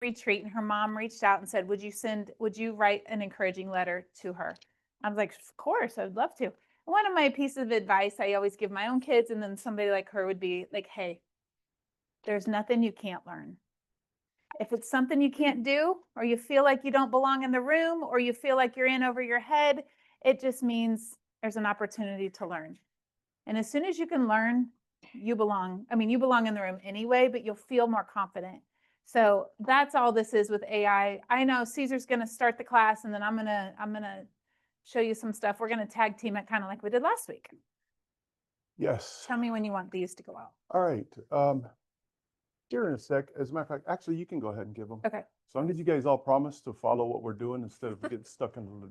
retreat, and her mom reached out and said, would you write an encouraging letter to her? I was like, of course, I'd love to. One of my pieces of advice I always give my own kids, and then somebody like her would be like, hey, there's nothing you can't learn. If it's something you can't do, or you feel like you don't belong in the room, or you feel like you're in over your head, it just means there's an opportunity to learn. And as soon as you can learn, you belong. I mean, you belong in the room anyway, but you'll feel more confident. So that's all this is with AI. I know Cesar's going to start the class, and then I'm going to show you some stuff. We're going to tag team it kind of like we did last week. Yes. Tell me when you want these to go out. All right. Here in a sec. As a matter of fact, actually, you can go ahead and give them. Okay. As long as you guys all promise to follow what we're doing instead of getting stuck in the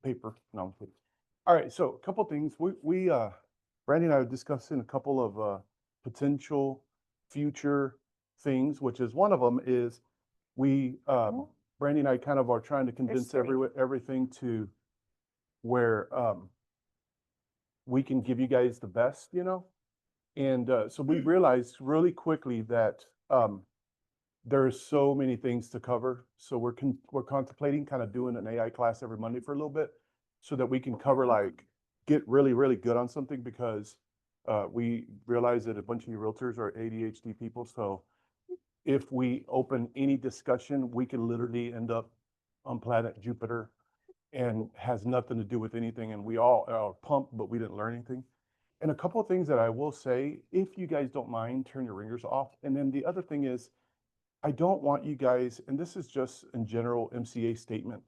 paper. No, I'm kidding. All right. So a couple things. Brandy and I are discussing a couple of potential future things, which is one of them is Brandy and I kind of are trying to convince everything to where we can give you guys the best, you know? And so we realized really quickly that there's so many things to cover. So we're contemplating kind of doing an AI class every Monday for a little bit so that we can cover get really, really good on something, because we realize that a bunch of you realtors are ADHD people. So if we open any discussion, we can literally end up on planet Jupiter and has nothing to do with anything. And we all are pumped, but we didn't learn anything. And a couple of things that I will say, if you guys don't mind, turn your ringers off. And then the other thing is, I don't want you guys, and this is just in general MCA statement,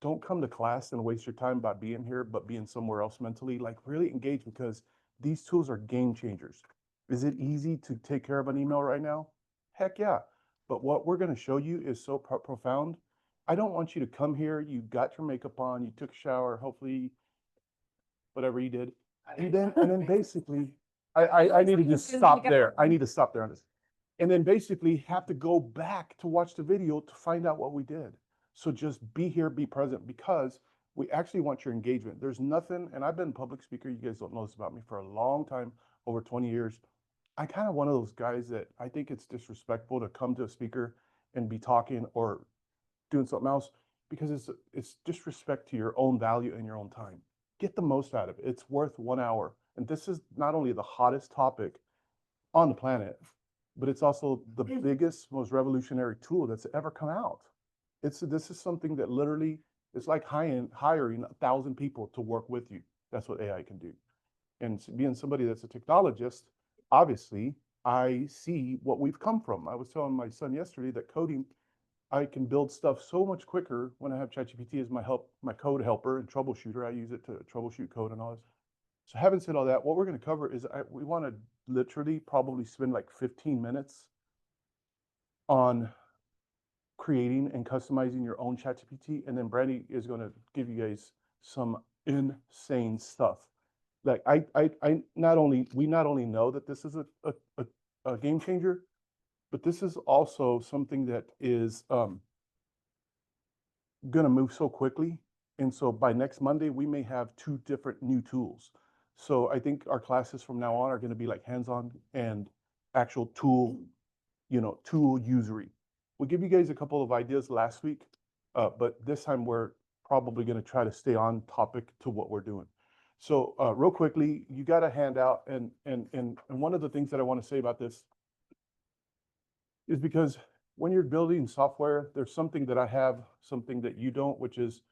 don't come to class and waste your time by being here, but being somewhere else mentally. Like, really engage, because these tools are game changers. Is it easy to take care of an email right now? Heck yeah. But what we're going to show you is so profound. I don't want you to come here, you got your makeup on, you took a shower, hopefully whatever you did. And then basically, I need to just stop there. I need to stop there on this. And then basically have to go back to watch the video to find out what we did. So just be here, be present, because we actually want your engagement. There's nothing, and I've been a public speaker, you guys don't know this about me, for a long time, over 20 years. I kind of one of those guys that I think it's disrespectful to come to a speaker and be talking or doing something else, because it's disrespect to your own value and your own time. Get the most out of it. It's worth 1 hour. And this is not only the hottest topic on the planet, but it's also the biggest, most revolutionary tool that's ever come out. This is something that literally is like hiring 1,000 people to work with you. That's what AI can do. And being somebody that's a technologist, obviously, I see what we've come from. I was telling my son yesterday that coding, I can build stuff so much quicker when I have ChatGPT as my code helper and troubleshooter. I use it to troubleshoot code and all this. So having said all that, what we're going to cover is we want to literally probably spend like 15 minutes on creating and customizing your own ChatGPT, and then Brandy is going to give you guys some insane stuff. Like we not only know that this is a game changer, but this is also something that is going to move so quickly. And so by next Monday, we may have 2 different new tools. So I think our classes from now on are going to be like hands-on and actual tool usery. We give you guys a couple of ideas last week, but this time we're probably going to try to stay on topic to what we're doing. So real quickly, you got a handout, and one of the things that I want to say about this is because when you're building software, there's something that I have, something that you don't, which is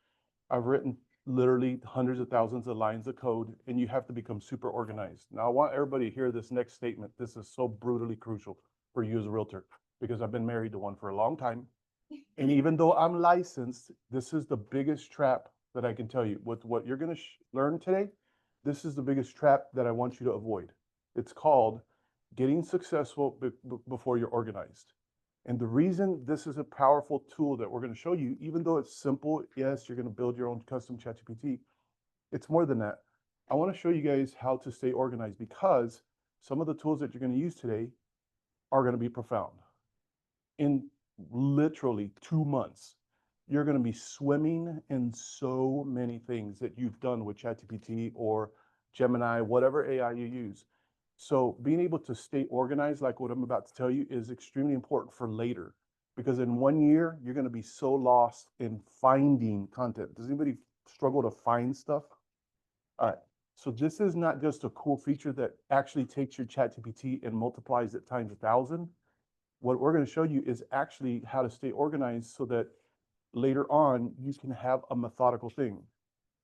I've written literally hundreds of thousands of lines of code, and you have to become super organized. Now, I want everybody to hear this next statement. This is so brutally crucial for you as a realtor, because I've been married to one for a long time. And even though I'm licensed, this is the biggest trap that I can tell you. With what you're going to learn today, this is the biggest trap that I want you to avoid. It's called getting successful before you're organized. And the reason this is a powerful tool that we're going to show you, even though it's simple, yes, you're going to build your own custom ChatGPT, it's more than that. I want to show you guys how to stay organized, because some of the tools that you're going to use today are going to be profound. In literally 2 months, you're going to be swimming in so many things that you've done with ChatGPT or Gemini, whatever AI you use. So being able to stay organized, like what I'm about to tell you, is extremely important for later. Because in 1 year, you're going to be so lost in finding content. Does anybody struggle to find stuff? All right. So this is not just a cool feature that actually takes your ChatGPT and multiplies it times 1,000. What we're going to show you is actually how to stay organized so that later on you can have a methodical thing.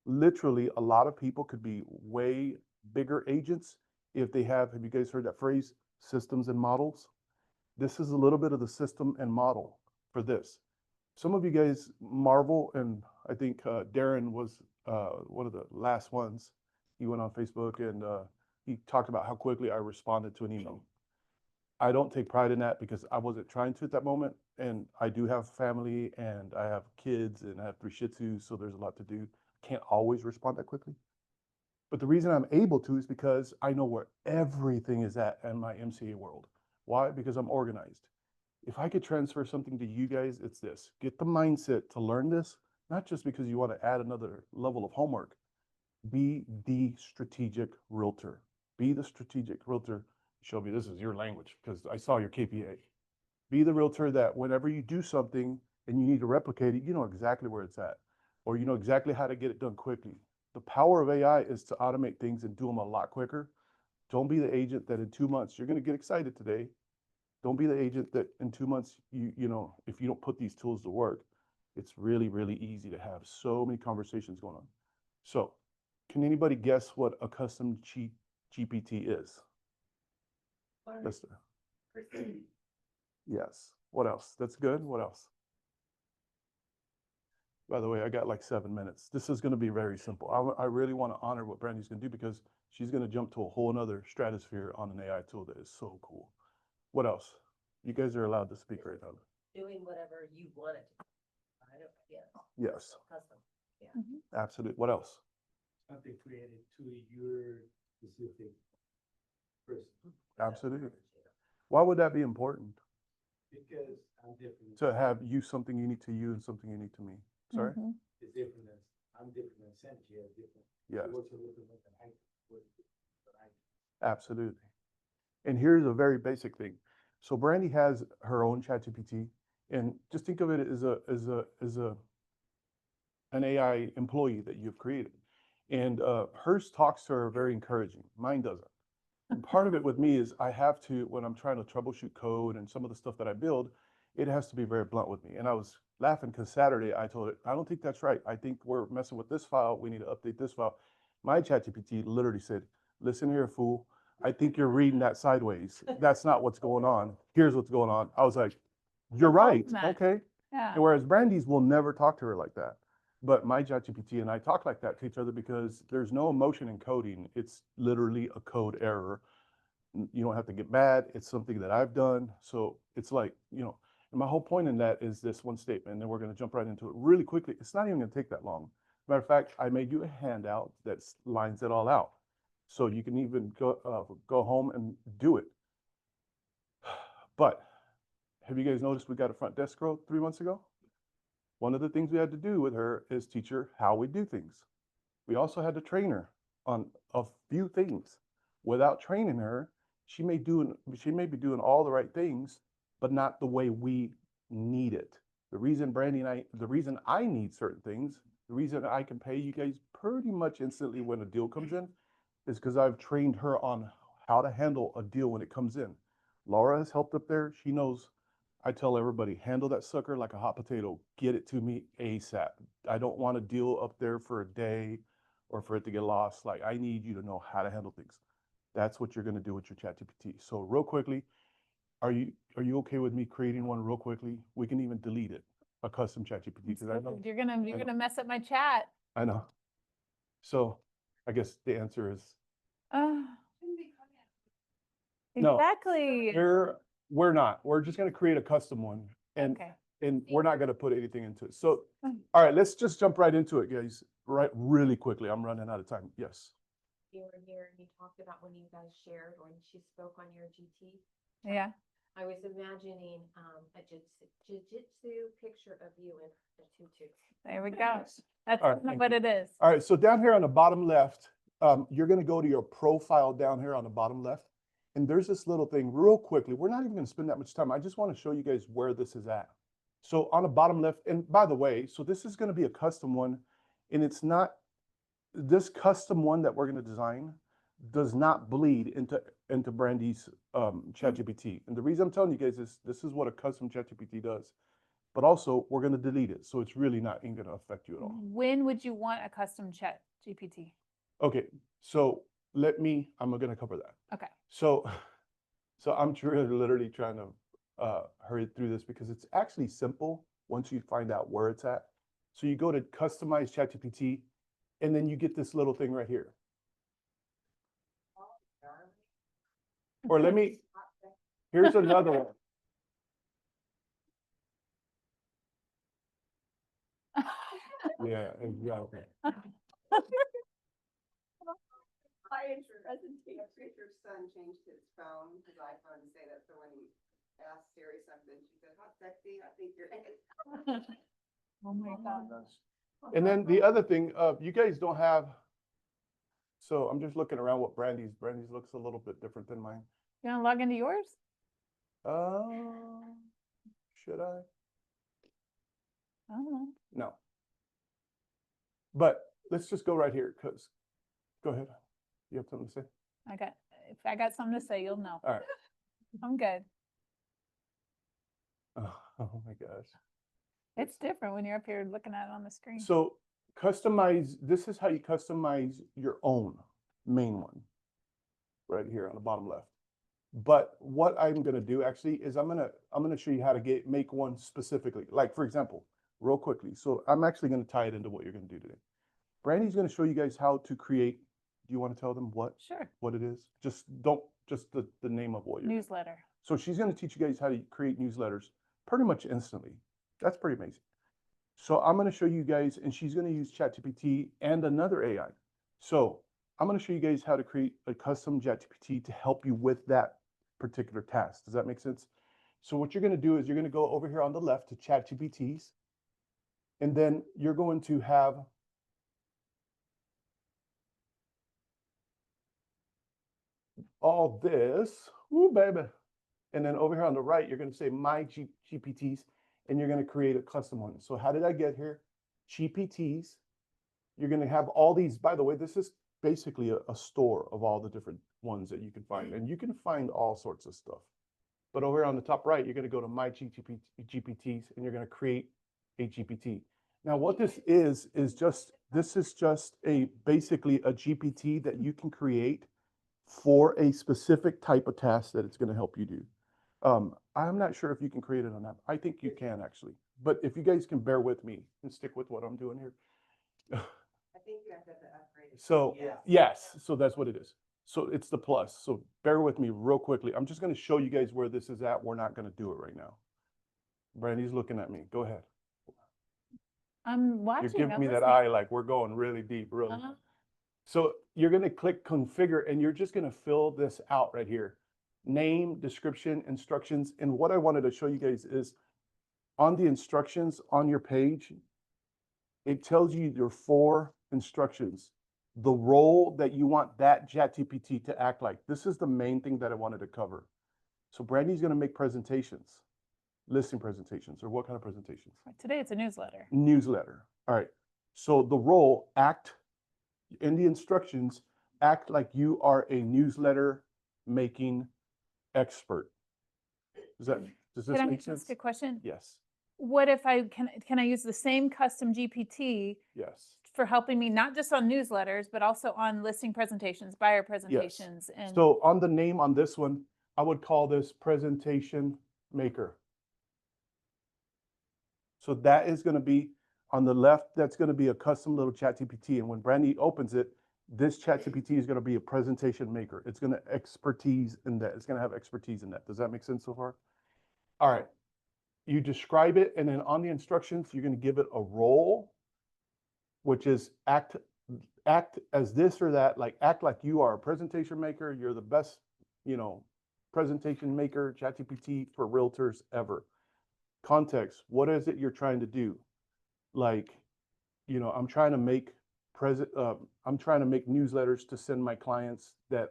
Literally, a lot of people could be way bigger agents if they have you guys heard that phrase, systems and models? This is a little bit of the system and model for this. Some of you guys marvel, and I think Darren was one of the last ones. He went on Facebook and he talked about how quickly I responded to an email. I don't take pride in that because I wasn't trying to at that moment. And I do have family and I have kids and I have 3 Shih Tzus, so there's a lot to do. Can't always respond that quickly. But the reason I'm able to is because I know where everything is at in my MCA world. Why? Because I'm organized. If I could transfer something to you guys, it's this. Get the mindset to learn this, not just because you want to add another level of homework. Be the strategic realtor. Be the strategic realtor. Shelby, this is your language because I saw your KPA. Be the realtor that whenever you do something and you need to replicate it, you know exactly where it's at, or you know exactly how to get it done quickly. The power of AI is to automate things and do them a lot quicker. Don't be the agent that in 2 months you're going to get excited today. Don't be the agent that in 2 months you know if you don't put these tools to work, it's really really easy to have so many conversations going on. So, can anybody guess what a custom GPT is? Lester. Yes. What else? That's good. What else? By the way, I got like 7 minutes. This is going to be very simple. I really want to honor what Brandy's going to do because she's going to jump to a whole other stratosphere on an AI tool that is so cool. What else? You guys are allowed to speak right now. Doing whatever you want it to. I don't, yeah. Yes. Custom. Yeah. Absolutely. What else? Something created to your specific person. Absolutely. Why would that be important? Because I'm different. To have you something unique to you and something unique to me. Sorry? It's different than, I'm different than Sandy, you have different. Yes. What's a little bit than I, what Absolutely. And here's a very basic thing. So Brandy has her own ChatGPT, and just think of it as an AI employee that you've created. And hers talks to her very encouraging. Mine doesn't. And part of it with me is I have to, when I'm trying to troubleshoot code and some of the stuff that I build, it has to be very blunt with me. And I was laughing because Saturday I told it, I don't think that's right. I think we're messing with this file. We need to update this file. My ChatGPT literally said, listen here, fool. I think you're reading that sideways. That's not what's going on. Here's what's going on. I was like, you're right. Okay. Yeah. And whereas Brandy's will never talk to her like that. But my ChatGPT and I talk like that to each other because there's no emotion in coding. It's literally a code error. You don't have to get mad. It's something that I've done. So it's like, you know, and my whole point in that is this one statement, and then we're going to jump right into it really quickly. It's not even going to take that long. Matter of fact, I made you a handout that lines it all out. So you can even go home and do it. But have you guys noticed we got a front desk girl 3 months ago? One of the things we had to do with her is teach her how we do things. We also had to train her on a few things. Without training her, she may be doing all the right things, but not the way we need it. The reason I need certain things, the reason I can pay you guys pretty much instantly when a deal comes in, is because I've trained her on how to handle a deal when it comes in. Laura has helped up there. She knows. I tell everybody, handle that sucker like a hot potato. Get it to me ASAP. I don't want a deal up there for a day or for it to get lost. Like, I need you to know how to handle things. That's what you're going to do with your ChatGPT. So real quickly, are you okay with me creating one real quickly? We can even delete it, a custom ChatGPT, because I know You're gonna mess up my chat. I know. So I guess the answer is Uh, No. exactly. we're not. We're just going to create a custom one, and Okay. and we're not going to put anything into it. So, Mm. all right, let's just jump right into it, guys. Right, really quickly. I'm running out of time. Yes. You were here and you talked about when you guys shared, when she spoke on your GT. Yeah. I was imagining a jiu-jitsu picture of you in a tutu. There we go. That's All right, kind of thank what you. it is. All right. So down here on the bottom left, you're going to go to your profile down here on the bottom left, and there's this little thing real quickly. We're not even going to spend that much time. I just want to show you guys where this is at. So on the bottom left, and by the way, so this is gonna be a custom one, and it's not, this custom one that we're gonna design does not bleed into Brandy's ChatGPT. And the reason I'm telling you guys is this is what a custom ChatGPT does. But also, we're gonna delete it, so it's really not even gonna affect you at all. When would you want a custom chat GPT? Okay, so I'm gonna cover that. Okay. So, so I'm literally trying to hurry through this because it's actually simple once you find out where it's at. So you go to customize ChatGPT, and then you get this little thing right here. Or here's another one. Yeah, exactly. Your son changed his phone, his iPhone, to say that, so when he asked Siri something, she said, "Hot sexy, I think you're in." Oh my God. And then the other thing, you guys don't have, so I'm just looking around what Brandy's looks a little bit different than mine. You want to log into yours? Should I? I don't know. No. But let's just go right here, because, go ahead. You have something to say? If I got something to say, you'll know. All right. I'm good. Oh my gosh. It's different when you're up here looking at it on the screen. So this is how you customize your own main one, right here on the bottom left. But what I'm gonna do actually is I'm gonna show you how to make one specifically. Like for example, real quickly. So I'm actually gonna tie it into what you're gonna do today. Brandy's gonna show you guys how to create. Do you want to tell them what Sure. it is? Just the name of what you're. Newsletter. So she's gonna teach you guys how to create newsletters pretty much instantly. That's pretty amazing. So I'm gonna show you guys, and she's gonna use ChatGPT and another AI. So I'm gonna show you guys how to create a custom ChatGPT to help you with that particular task. Does that make sense? So what you're gonna do is you're gonna go over here on the left to ChatGPTs, and then you're going to have all this, ooh, baby. And then over here on the right, you're gonna say my GPTs, and you're gonna create a custom one. So how did I get here? GPTs. You're gonna have all these, by the way, this is basically a store of all the different ones that you can find. And you can find all sorts of stuff. But over here on the top right, you're gonna go to my GPTs, and you're gonna create a GPT. Now what this is just basically a GPT that you can create for a specific type of task that it's going to help you do. I'm not sure if you can create it on that. I think you can actually, but if you guys can bear with me and stick with what I'm doing here. I think you have to upgrade it. So Yeah. yes, so that's what it is. So it's the plus. So bear with me real quickly. I'm just going to show you guys where this is at. We're not going to do it right now. Brandy's looking at me. Go ahead. I'm watching. You're giving I'm me that listening. eye like we're going really deep, really. Uh-huh. So you're going to click configure, and you're just going to fill this out right here. Name, description, instructions. And what I wanted to show you guys is on the instructions on your page, it tells you your 4 instructions, the role that you want that ChatGPT to act like. This is the main thing that I wanted to cover. So Brandy's going to make presentations, listing presentations, or what kind of presentations? Today it's a newsletter. Newsletter. All right. So the role, act in the instructions, act like you are a newsletter making expert. Does this Can I make sense? ask a question? Yes. What if can I use the same custom GPT Yes. for helping me not just on newsletters, but also on listing presentations, buyer presentations, and So on the name on this one, I would call this presentation maker. So that is going to be on the left, that's going to be a custom little ChatGPT. And when Brandy opens it, this ChatGPT is going to be a presentation maker. It's going to expertise in that. It's going to have expertise in that. Does that make sense so far? All right. You describe it, and then on the instructions, you're going to give it a role, which is act as this or that, like act like you are a presentation maker. You're the best, presentation maker, ChatGPT for realtors ever. Context, what is it you're trying to do? Like, I'm trying to make newsletters to send my clients that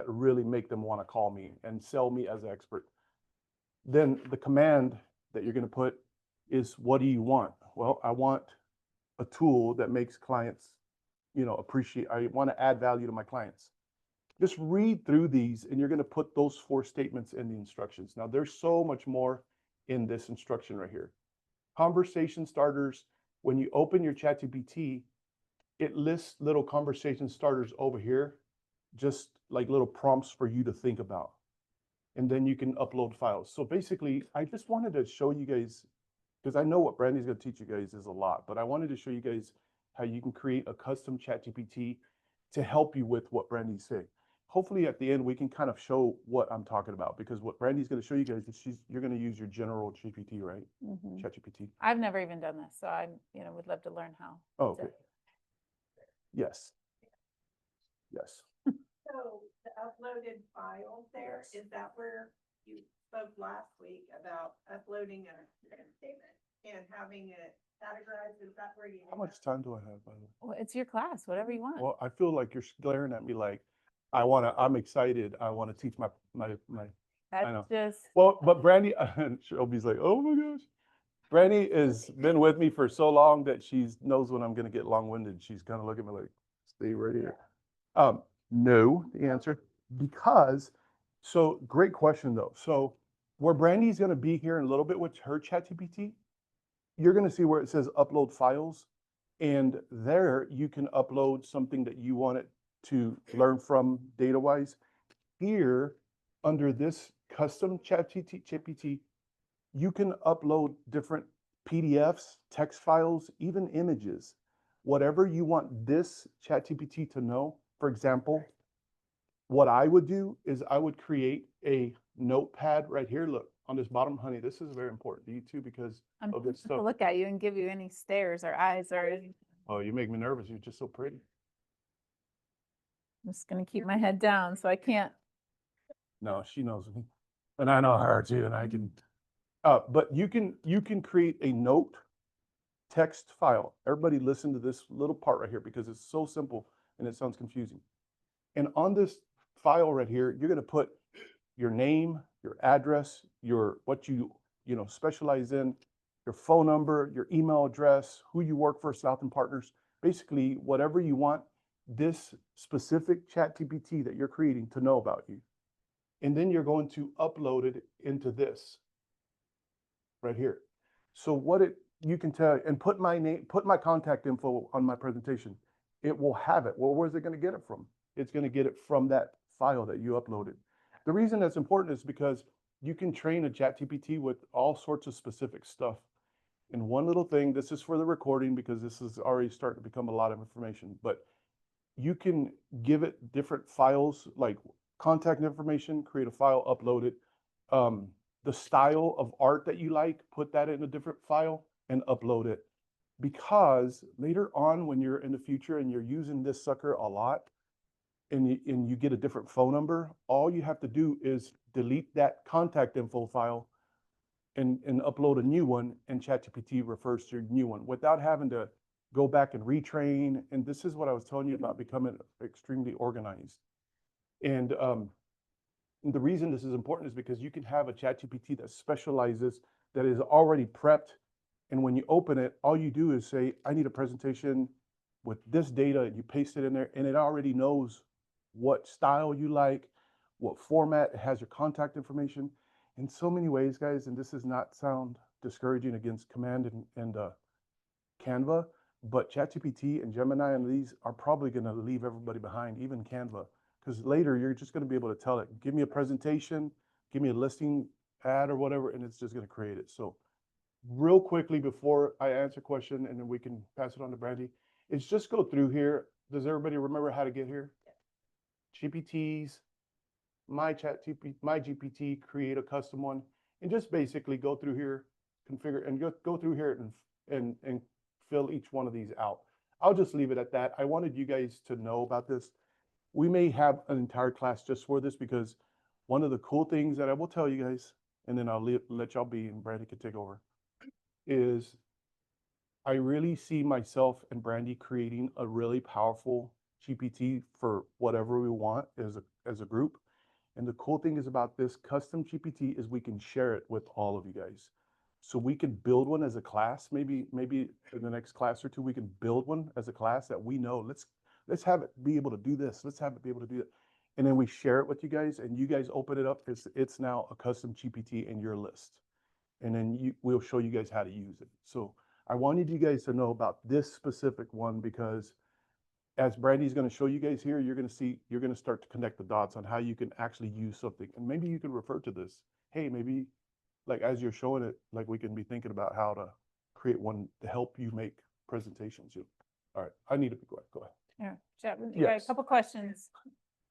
really make them want to call me and sell me as an expert. Then the command that you're going to put, is what do you want? Well, I want a tool that makes clients, appreciate, I want to add value to my clients. Just read through these and you're going to put those 4 statements in the instructions. Now, there's so much more in this instruction right here. Conversation starters, when you open your ChatGPT, it lists little conversation starters over here, just like little prompts for you to think about. And then you can upload files. So basically, I just wanted to show you guys, because I know what Brandy's going to teach you guys is a lot, but I wanted to show you guys how you can create a custom ChatGPT to help you with what Brandy's saying. Hopefully at the end, we can kind of show what I'm talking about, because what Brandy's going to show you guys is you're going to use your general GPT, right? Mhm. ChatGPT. I've never even done this, so I, would love to learn how. Oh, to- okay. Yes. Yes. So the uploaded files there, Yes. is that where you spoke last week about uploading a statement and having it categorized? Is that where you? How much time do I have, by the way? Well, it's your class, whatever you want. Well, I feel like you're glaring at me like I'm excited. I want to teach my. know. That's just, Well, but Brandy, Shelby's like, oh my gosh. Brandy has been with me for so long that she knows when I'm going to get long-winded. She's kind of looking at me like, stay right here. No, the answer, because, so great question though. So where Brandy's going to be here in a little bit with her ChatGPT, you're going to see where it says upload files. And there you can upload something that you want it to learn from data-wise. Here, under this custom ChatGPT, you can upload different PDFs, text files, even images. Whatever you want this ChatGPT to know. For example, what I would do is I would create a notepad right here. Look, on this bottom, honey, this is very important to you too, because I'm of this just to stuff. look at you and give you any stares or eyes or anything. Oh, you make me nervous. You're just so pretty. I'm just gonna keep my head down so I can't. No, she knows me. And I know her too, and I can, but you can create a note text file. Everybody listen to this little part right here because it's so simple and it sounds confusing. And on this file right here, you're going to put your name, your address, what you specialize in, your phone number, your email address, who you work for, Southern Partners, basically whatever you want this specific ChatGPT that you're creating to know about you. And then you're going to upload it into this right here. So you can tell and put my name, put my contact info on my presentation. It will have it. Well, where's it going to get it from? It's going to get it from that file that you uploaded. The reason that's important is because you can train a ChatGPT with all sorts of specific stuff. And one little thing, this is for the recording because this is already starting to become a lot of information, but you can give it different files like contact information, create a file, upload it. The style of art that you like, put that in a different file and upload it. Because later on, when you're in the future and you're using this sucker a lot, and you get a different phone number, all you have to do is delete that contact info file and upload a new one, and ChatGPT refers to your new one without having to go back and retrain. And this is what I was telling you about becoming extremely organized. And the reason this is important is because you can have a ChatGPT that specializes, that is already prepped. And when you open it, all you do is say, I need a presentation with this data, and you paste it in there, and it already knows what style you like, what format, it has your contact information in so many ways, guys. And this does not sound discouraging against Command and Canva, but ChatGPT and Gemini and these are probably going to leave everybody behind, even Canva, because later you're just going to be able to tell it, give me a presentation, give me a listing ad or whatever, and it's just going to create it. So real quickly before I answer a question and then we can pass it on to Brandy, is just go through here. Does everybody remember how to get here? GPTs, my GPT, create a custom one, and just basically go through here, configure, and go through here and fill each one of these out. I'll just leave it at that. I wanted you guys to know about this. We may have an entire class just for this because one of the cool things that I will tell you guys, and then I'll let y'all be and Brandy can take over, is I really see myself and Brandy creating a really powerful GPT for whatever we want as a group. And the cool thing is about this custom GPT is we can share it with all of you guys. So we could build one as a class, maybe in the next class or two, we can build one as a class that we know, let's have it be able to do this, let's have it be able to do that. And then we share it with you guys and you guys open it up, it's now a custom GPT in your list. And then we'll show you guys how to use it. So I wanted you guys to know about this specific one because as Brandy's going to show you guys here, you're going to start to connect the dots on how you can actually use something. And maybe you can refer to this. Hey, maybe like as you're showing it, like we can be thinking about how to create one to help you make presentations. All right, I need to be quiet. Go ahead. Yeah, Chapman, you got a Yes. couple questions.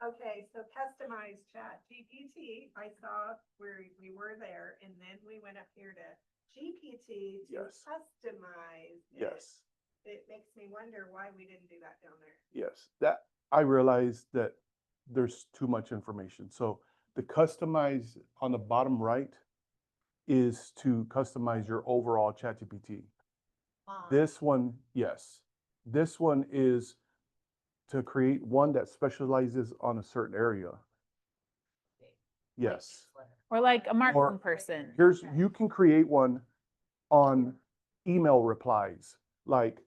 Okay, so customized chat GPT, I saw where we were there, and then we went up here to GPT to Yes. customize. it. Yes. It makes me wonder why we didn't do that down there. Yes, that I realize that there's too much information. So the customize on the bottom right is to customize your overall ChatGPT. This one, yes. This one is to create one that specializes on a certain area. Yes. Or like a marketing person. You can create one on email replies, like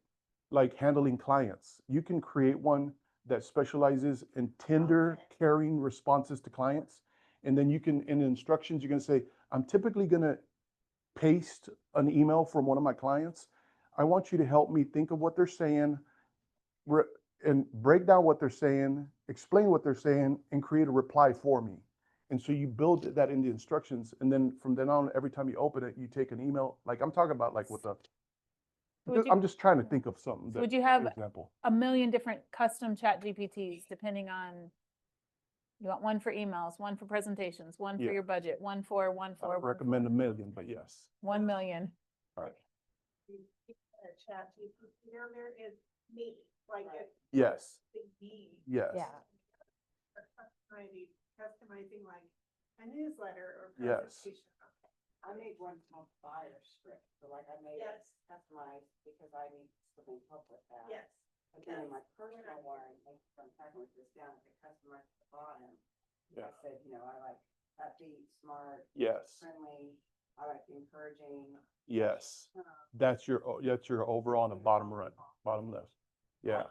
handling clients. You can create one that specializes in tender caring responses to clients. And then you can, in the instructions, you're going to say, I'm typically going to paste an email from one of my clients. I want you to help me think of what they're saying and break down what they're saying, explain what they're saying, and create a reply for me. And so you build that in the instructions. And then from then on, every time you open it, you take an email. Like I'm talking about like with the, Would you- I'm just trying to think of something. Would you have for example. a million different custom chat GPTs depending on, you want one for emails, one for presentations, one for Yeah. your budget, one for, I recommend 1,000,000, but yes. 1 million. All right. Chat GPT down there is me, like it's Yes. me. Yes. Or customizing like a newsletter or Yes. presentation. I made one called buyer script, so like I made it Yes. customized because I need something help with that. Yes. But then in my personal one, like from talking with this down at the customer at the bottom, Yeah. I said, you know, I like upbeat, smart, Yes. friendly, I like encouraging. Yes. uh, That's your overall on the bottom right, bottom left. Yeah.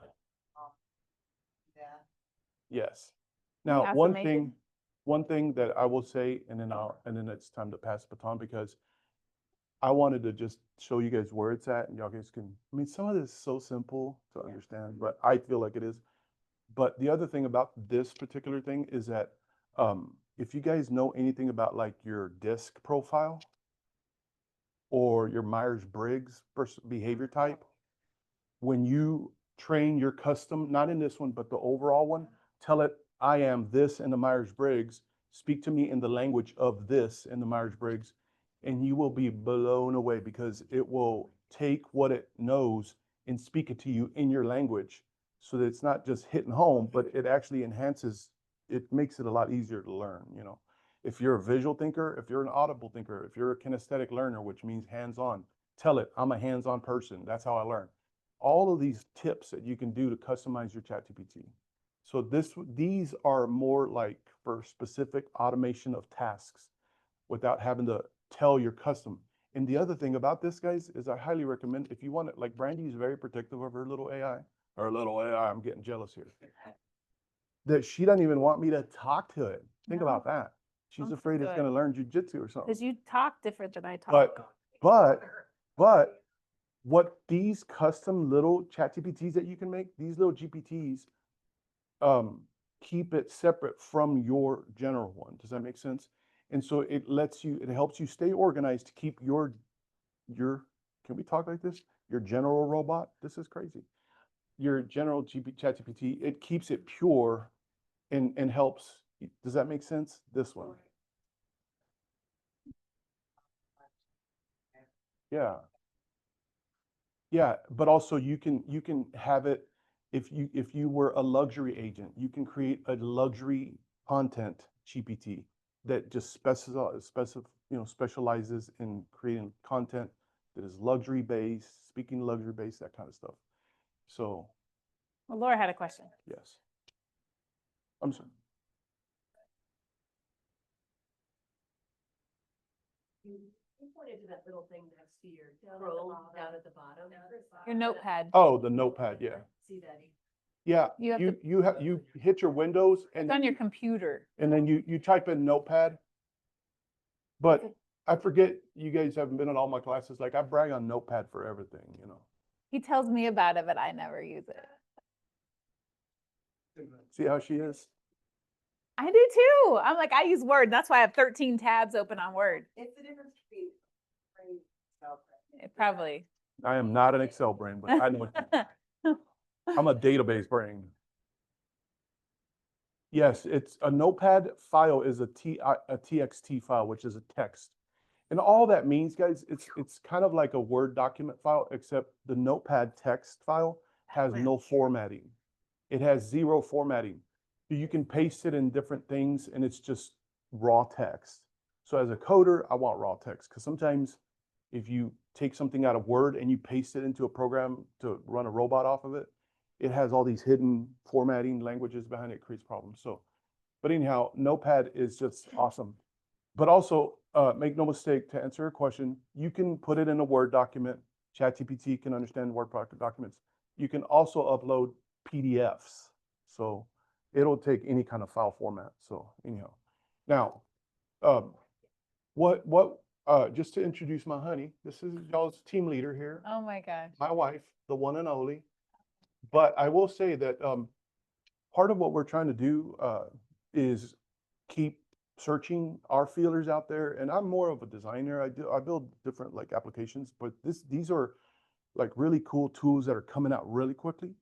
Yeah. Yes. Now, Affirmation. one thing that I will say, and then it's time to pass the baton because I wanted to just show you guys where it's at and y'all guys can, I mean, some of this is so simple to understand, but I feel like it is. But the other thing about this particular thing is that if you guys know anything about like your DISC profile or your Myers-Briggs behavior type, when you train your custom, not in this one, but the overall one, tell it, I am this in the Myers-Briggs, speak to me in the language of this in the Myers-Briggs, and you will be blown away because it will take what it knows and speak it to you in your language so that it's not just hitting home, but it actually enhances, it makes it a lot easier to learn, you know. If you're a visual thinker, if you're an audible thinker, if you're a kinesthetic learner, which means hands-on, tell it, I'm a hands-on person. That's how I learn. All of these tips that you can do to customize your ChatGPT. So these are more like for specific automation of tasks without having to tell your custom. And the other thing about this, guys, is I highly recommend if you want it, like Brandy is very protective of her little AI. Her little AI, I'm getting jealous here. That she doesn't even want me to talk to it. Think No. about that. She's Sounds afraid it's good. going to learn jujitsu or something. Because you talk different than I talk. But what these custom little chat GPTs that you can make, these little GPTs, keep it separate from your general one. Does that make sense? And so it helps you stay organized to keep your, can we talk like this? Your general robot, this is crazy. Your general chat GPT, it keeps it pure and helps. Does that make sense? This one. Yeah. Yeah, but also you can have it if you were a luxury agent, you can create a luxury content GPT that just specializes in creating content that is luxury based, speaking luxury based, that kind of stuff. So, Well, Laura had a question. yes. I'm sorry. You think pointed to that little thing next to your Down at the Chrome, bottom. down at the bottom. Your notepad. Oh, the notepad, yeah. See that? Yeah, You have you hit your Windows It's and on your computer. and then you type in notepad. But I forget, you guys haven't been in all my classes. Like I brag on notepad for everything, you know. He tells me about it, but I never use it. See how she is? I do too. I'm like, I use Word. That's why I have 13 tabs open on Word. It's the difference between brain cell brain. It probably. I am not an Excel brain, but I know I'm a database brain. Yes, it's a notepad file is a TXT file, which is a text. And all that means, guys, it's kind of like a Word document file, except the notepad text file has no formatting. It has zero formatting. So you can paste it in different things and it's just raw text. So as a coder, I want raw text because sometimes if you take something out of Word and you paste it into a program to run a robot off of it, it has all these hidden formatting languages behind it, it creates problems. So, but anyhow, Notepad is just awesome. But also, make no mistake, to answer your question, you can put it in a Word document. ChatGPT can understand Word documents. You can also upload PDFs. So it'll take any kind of file format. So anyhow, now, just to introduce my honey, this is y'all's team leader here, Oh my gosh. my wife, the one and only. But I will say that part of what we're trying to do is keep searching our feelers out there. And I'm more of a designer. I build different like applications, but these are like really cool tools that are coming out really quickly.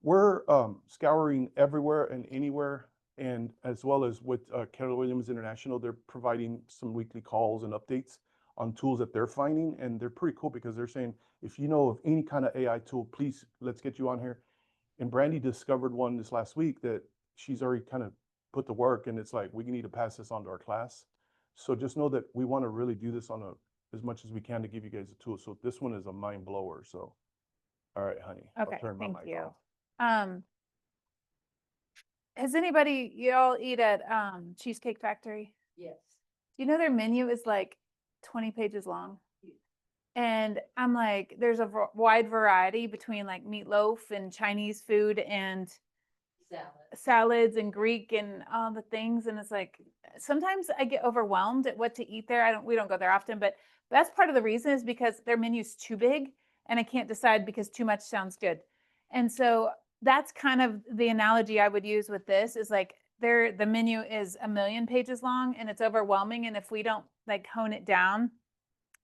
We're scouring everywhere and anywhere, and as well as with Keller Williams International, they're providing some weekly calls and updates on tools that they're finding, and they're pretty cool because they're saying, if you know of any kind of AI tool, please, let's get you on here. And Brandy discovered one this last week that she's already kind of put to work, and it's like, we need to pass this on to our class. So just know that we want to really do this on as much as we can to give you guys a tool. So this one is a mind blower. So, all right, honey. Okay, I'll turn my thank mic you. off. Has anybody, y'all eat at Cheesecake Factory? Yes. Do you know their menu is like 20 pages long? And I'm like, there's a wide variety between like meatloaf and Chinese food and Salad. salads and Greek and all the things. And it's like, sometimes I get overwhelmed at what to eat there. We don't go there often, but that's part of the reason is because their menu's too big and I can't decide because too much sounds good. And so that's kind of the analogy I would use with this is like the menu is 1,000,000 pages long and it's overwhelming. And if we don't like hone it down,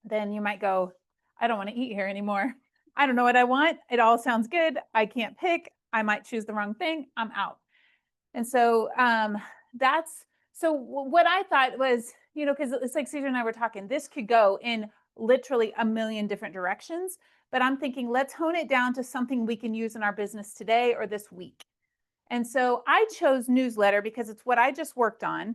then you might go, I don't want to eat here anymore. I don't know what I want. It all sounds good. I can't pick. I might choose the wrong thing. I'm out. And so what I thought was, because it's like Cesar and I were talking, this could go in literally 1,000,000 different directions. But I'm thinking, let's hone it down to something we can use in our business today or this week. And so I chose newsletter because it's what I just worked on.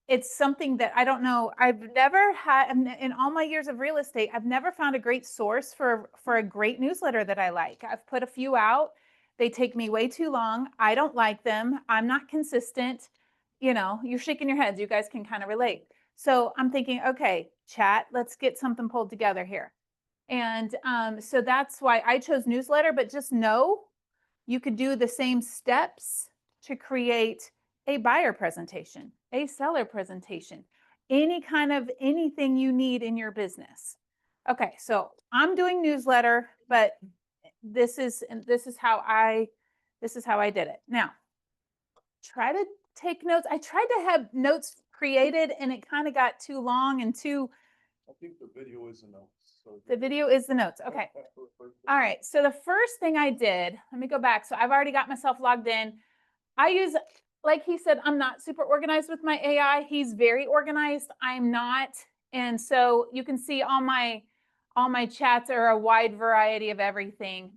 It's something that I don't know. I've never had in all my years of real estate, I've never found a great source for a great newsletter that I like. I've put a few out. They take me way too long. I don't like them. I'm not consistent. You're shaking your heads. You guys can kind of relate. So I'm thinking, okay, chat, let's get something pulled together here. And so that's why I chose newsletter, but just know you could do the same steps to create a buyer presentation, a seller presentation, anything you need in your business. Okay, so I'm doing newsletter, but this is how I did it. Now, try to take notes. I tried to have notes created and it kind of got too long and too. I think the video is the notes. So The video is the notes. Okay. All right. So the first thing I did, let me go back. So I've already got myself logged in. I use, like he said, I'm not super organized with my AI. He's very organized. I'm not. And so you can see all my chats are a wide variety of everything,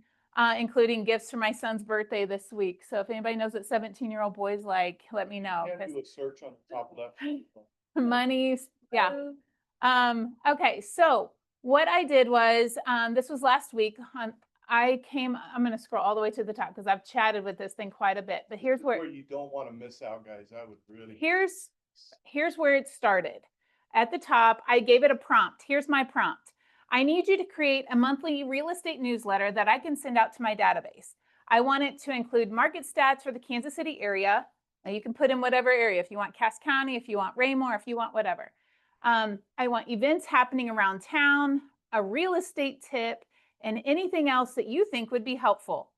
including gifts for my son's birthday this week. So if anybody knows what 17-year-old boys like, let me know. Can do a search on the top left. Monies. Yeah. Okay. So what I did was, this was last week. I'm going to scroll all the way to the top because I've chatted with this thing quite a bit, but here's where you don't want to miss out, guys. I would really. here's where it started. at the top, I gave it a prompt. Here's my prompt. I need you to create a monthly real estate newsletter that I can send out to my database. I want it to include market stats for the Kansas City area. Now you can put in whatever area, if you want Cass County, if you want Raymore, if you want whatever. I want events happening around town, a real estate tip, and anything else that you think would be helpful.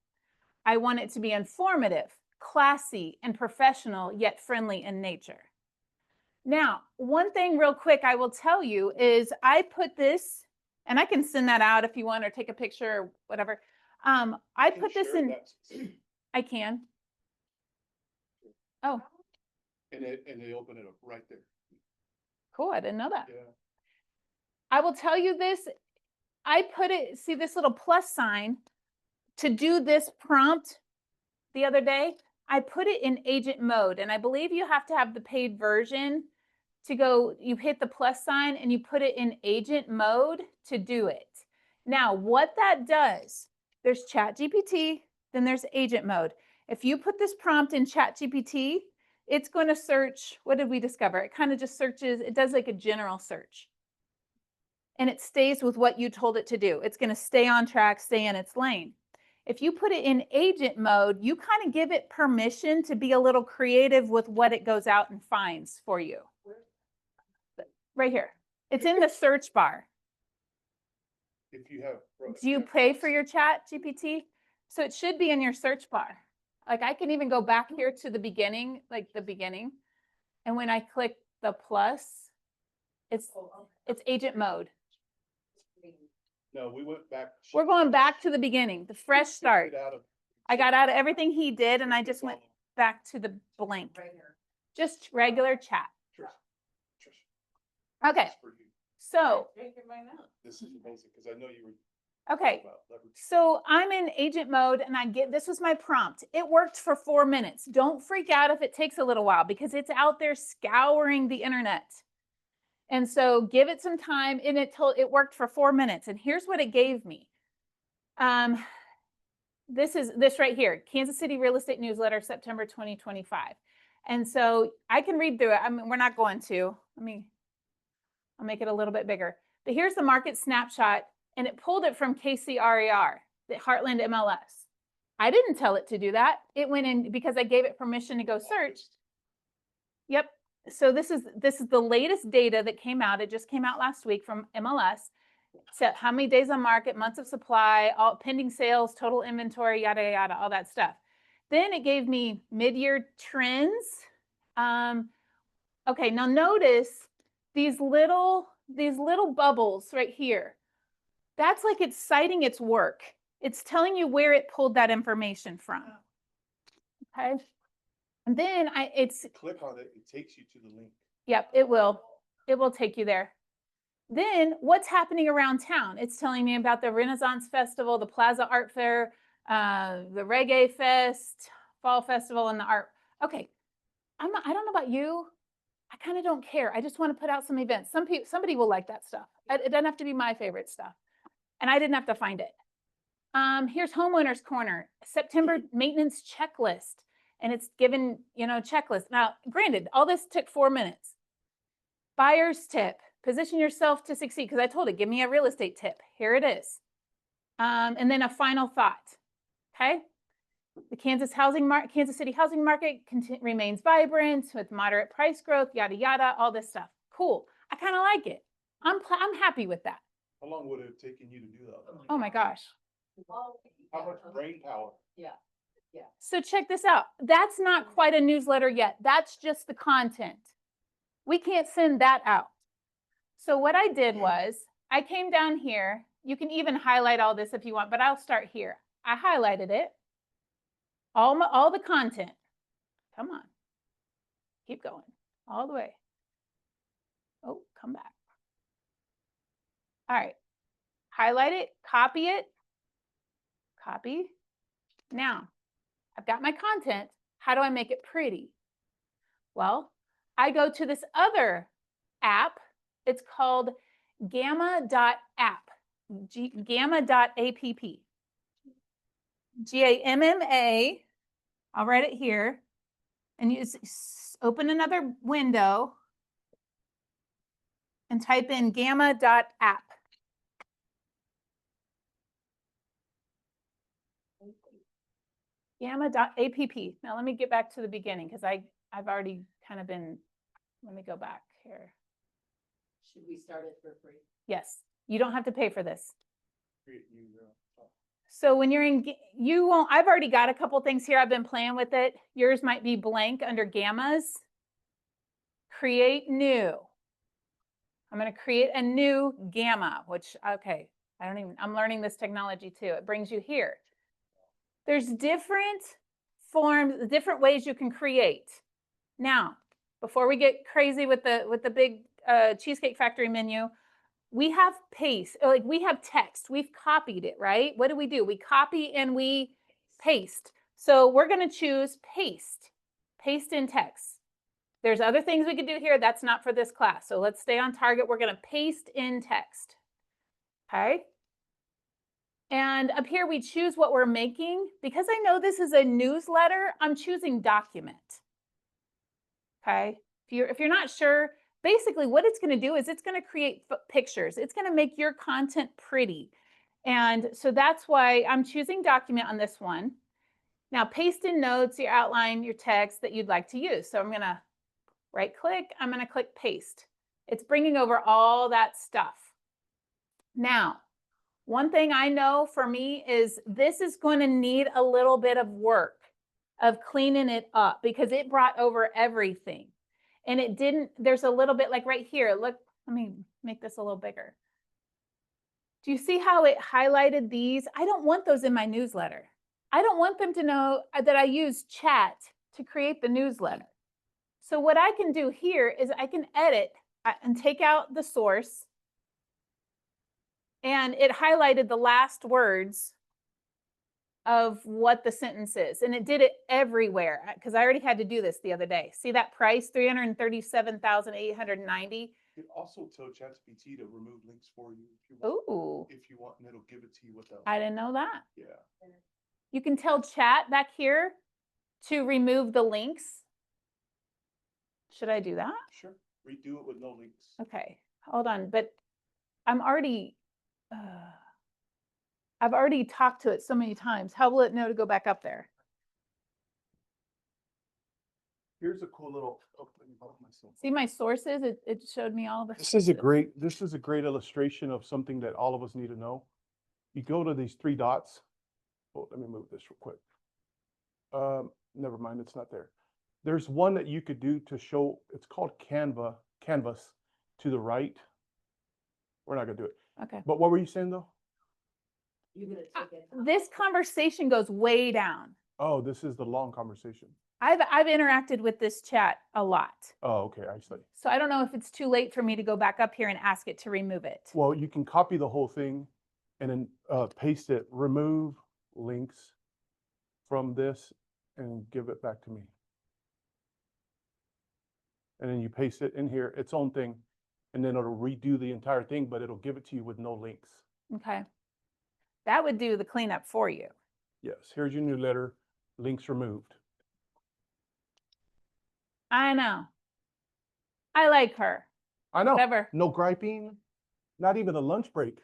I want it to be informative, classy, and professional, yet friendly in nature. Now, one thing real quick I will tell you is I put this, and I can send that out if you want or take a picture or whatever. I put this in, I can. Oh, And they open it up right there. cool, I didn't know that. Yeah. I will tell you this, I put it, see this little plus sign to do this prompt the other day, I put it in agent mode, and I believe you have to have the paid version to go, you hit the plus sign and you put it in agent mode to do it. Now, what that does, there's ChatGPT, then there's agent mode. If you put this prompt in ChatGPT, it's going to search, what did we discover? It kind of just searches, it does like a general search. And it stays with what you told it to do. It's going to stay on track, stay in its lane. If you put it in agent mode, you kind of give it permission to be a little creative with what it goes out and finds for you. Right here. It's in the search bar. If you have. Do you pay for your Chat GPT? So it should be in your search bar. Like I can even go back here to the beginning, like the beginning. And when I click the plus, it's agent mode. No, we went back. We're going back to the beginning, the fresh start. I got out of everything he did and I just went back to the blank. Just regular chat. Okay, so. This is amazing because I know you were. Okay, so I'm in agent mode and this was my prompt. It worked for 4 minutes. Don't freak out if it takes a little while because it's out there scouring the internet. And so give it some time and it worked for 4 minutes. And here's what it gave me. This is this right here, Kansas City Real Estate Newsletter, September 2025. And so I can read through it. I mean, we're not going to. I'll make it a little bit bigger. But here's the market snapshot, and it pulled it from KCRAR, the Heartland MLS. I didn't tell it to do that. It went in because I gave it permission to go search. Yep. So this is the latest data that came out. It just came out last week from MLS. So how many days on market, months of supply, all pending sales, total inventory, yada, yada, all that stuff. Then it gave me mid-year trends. Okay, now notice these little bubbles right here. That's like it's citing its work. It's telling you where it pulled that information from. Okay. And then click on it, it takes you to the link. Yep, it will. It will take you there. Then what's happening around town? It's telling me about the Renaissance Festival, the Plaza Art Fair, the Reggae Fest, Fall Festival, and the art. Okay, I don't know about you. I kind of don't care. I just want to put out some events. Somebody will like that stuff. It doesn't have to be my favorite stuff. And I didn't have to find it. Here's Homeowners Corner, September maintenance checklist. And it's given, checklist. Now, granted, all this took 4 minutes. Buyer's tip, position yourself to succeed. Because I told it, give me a real estate tip. Here it is. And then a final thought. Okay. The Kansas City housing market remains vibrant with moderate price growth, yada, yada, all this stuff. Cool. I kind of like it. I'm happy with that. How long would it have taken you to do that? Oh my gosh. How much brain power? Yeah. So check this out. That's not quite a newsletter yet. That's just the content. We can't send that out. So what I did was I came down here. You can even highlight all this if you want, but I'll start here. I highlighted it. All the content. Come on. Keep going. All the way. Oh, come back. All right. Highlight it. Copy. Copy. Now, I've got my content. How do I make it pretty? Well, I go to this other app. It's called gamma.app. Gamma.app. Gamma. I'll write it here. And you open another window. and type in gamma.app. Gamma.app. Now let me get back to the beginning because I've already kind of been, let me go back here. Should we start it for free? Yes, you don't have to pay for this. Create new, So when you're in, you won't, I've already got a couple things here. I've been playing with it. Yours might be blank under gammas. Create new. I'm going to create a new gamma, which, okay, I'm learning this technology too. It brings you here. There's different forms, different ways you can create. Now, before we get crazy with the big Cheesecake Factory menu, we have paste, like we have text. We've copied it, right? What do? We copy and we paste. So we're going to choose paste, paste in text. There's other things we could do here. That's not for this class. So let's stay on target. We're going to paste in text. Okay. And up here, we choose what we're making. Because I know this is a newsletter, I'm choosing document. Okay. If you're not sure, basically what it's going to do is it's going to create pictures. It's going to make your content pretty. And so that's why I'm choosing document on this one. Now paste in notes, your outline, your text that you'd like to use. So I'm going to right click, I'm going to click paste. It's bringing over all that stuff. Now, one thing I know for me is this is going to need a little bit of work of cleaning it up because it brought over everything. And it didn't, there's a little bit like right here, look, let me make this a little bigger. Do you see how it highlighted these? I don't want those in my newsletter. I don't want them to know that I use chat to create the newsletter. So what I can do here is I can edit and take out the source. And it highlighted the last words of what the sentence is. And it did it everywhere because I already had to do this the other day. See that price, $337,890. You can also tell ChatGPT to remove links for you if you want. Ooh, If you want, and it'll give it to you without. I didn't know that. Yeah. You can tell chat back here to remove the links. Should I do that? Sure. Redo it with no links. Okay, hold on. But I'm already, I've already talked to it so many times. How will it know to go back up there? Here's a cool little, oh, let me borrow myself. See my sources? It showed me all the. This is a great illustration of something that all of us need to know. You go to these three dots. Oh, let me move this real quick. Never mind, it's not there. There's one that you could do to show, it's called canvas to the right. We're not gonna do it. Okay. But what were you saying though? You're gonna take it. This conversation goes way down. Oh, this is the long conversation. I've interacted with this chat a lot. Oh, okay, I see. So I don't know if it's too late for me to go back up here and ask it to remove it. Well, you can copy the whole thing and then paste it, remove links from this and give it back to me. And then you paste it in here, its own thing, and then it'll redo the entire thing, but it'll give it to you with no links. Okay. That would do the cleanup for you. Yes, here's your new letter, links removed. I know. I like her. I know. Whatever. No griping, not even a lunch break.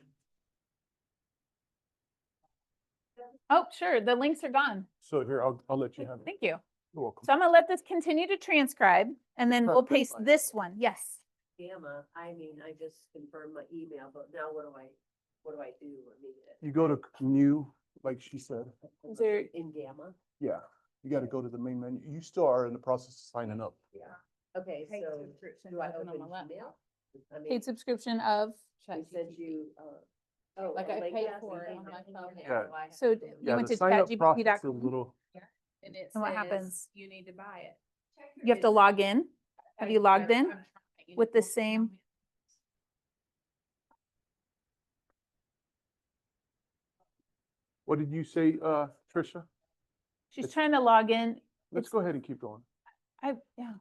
Oh, sure. The links are gone. So here, I'll let you have it. Thank you. You're welcome. So I'm gonna let this continue to transcribe and then we'll Pretty paste fine. this one. Yes. Gamma, I mean, I just confirmed my email, but now what do I do? I mean, You go to new, like she said. Is there, in Gamma? Yeah, you got to go to the main menu. You still are in the process of signing up. Yeah. Okay, Paid so subscription do I open on open my laptop. email? I mean, paid subscription of, we sent you, oh. Like a I link? paid Yes, for we it paid on for my it. phone. Okay, Yeah. I so have to- you Yeah, went the to sign up process is a chatgpt.com. little, And it And what says happens? you need to buy it. You have to log in. Have you logged in with the same? what did you say, Trisha? She's It's- trying to log in. Let's It's- go ahead and keep going. Yeah.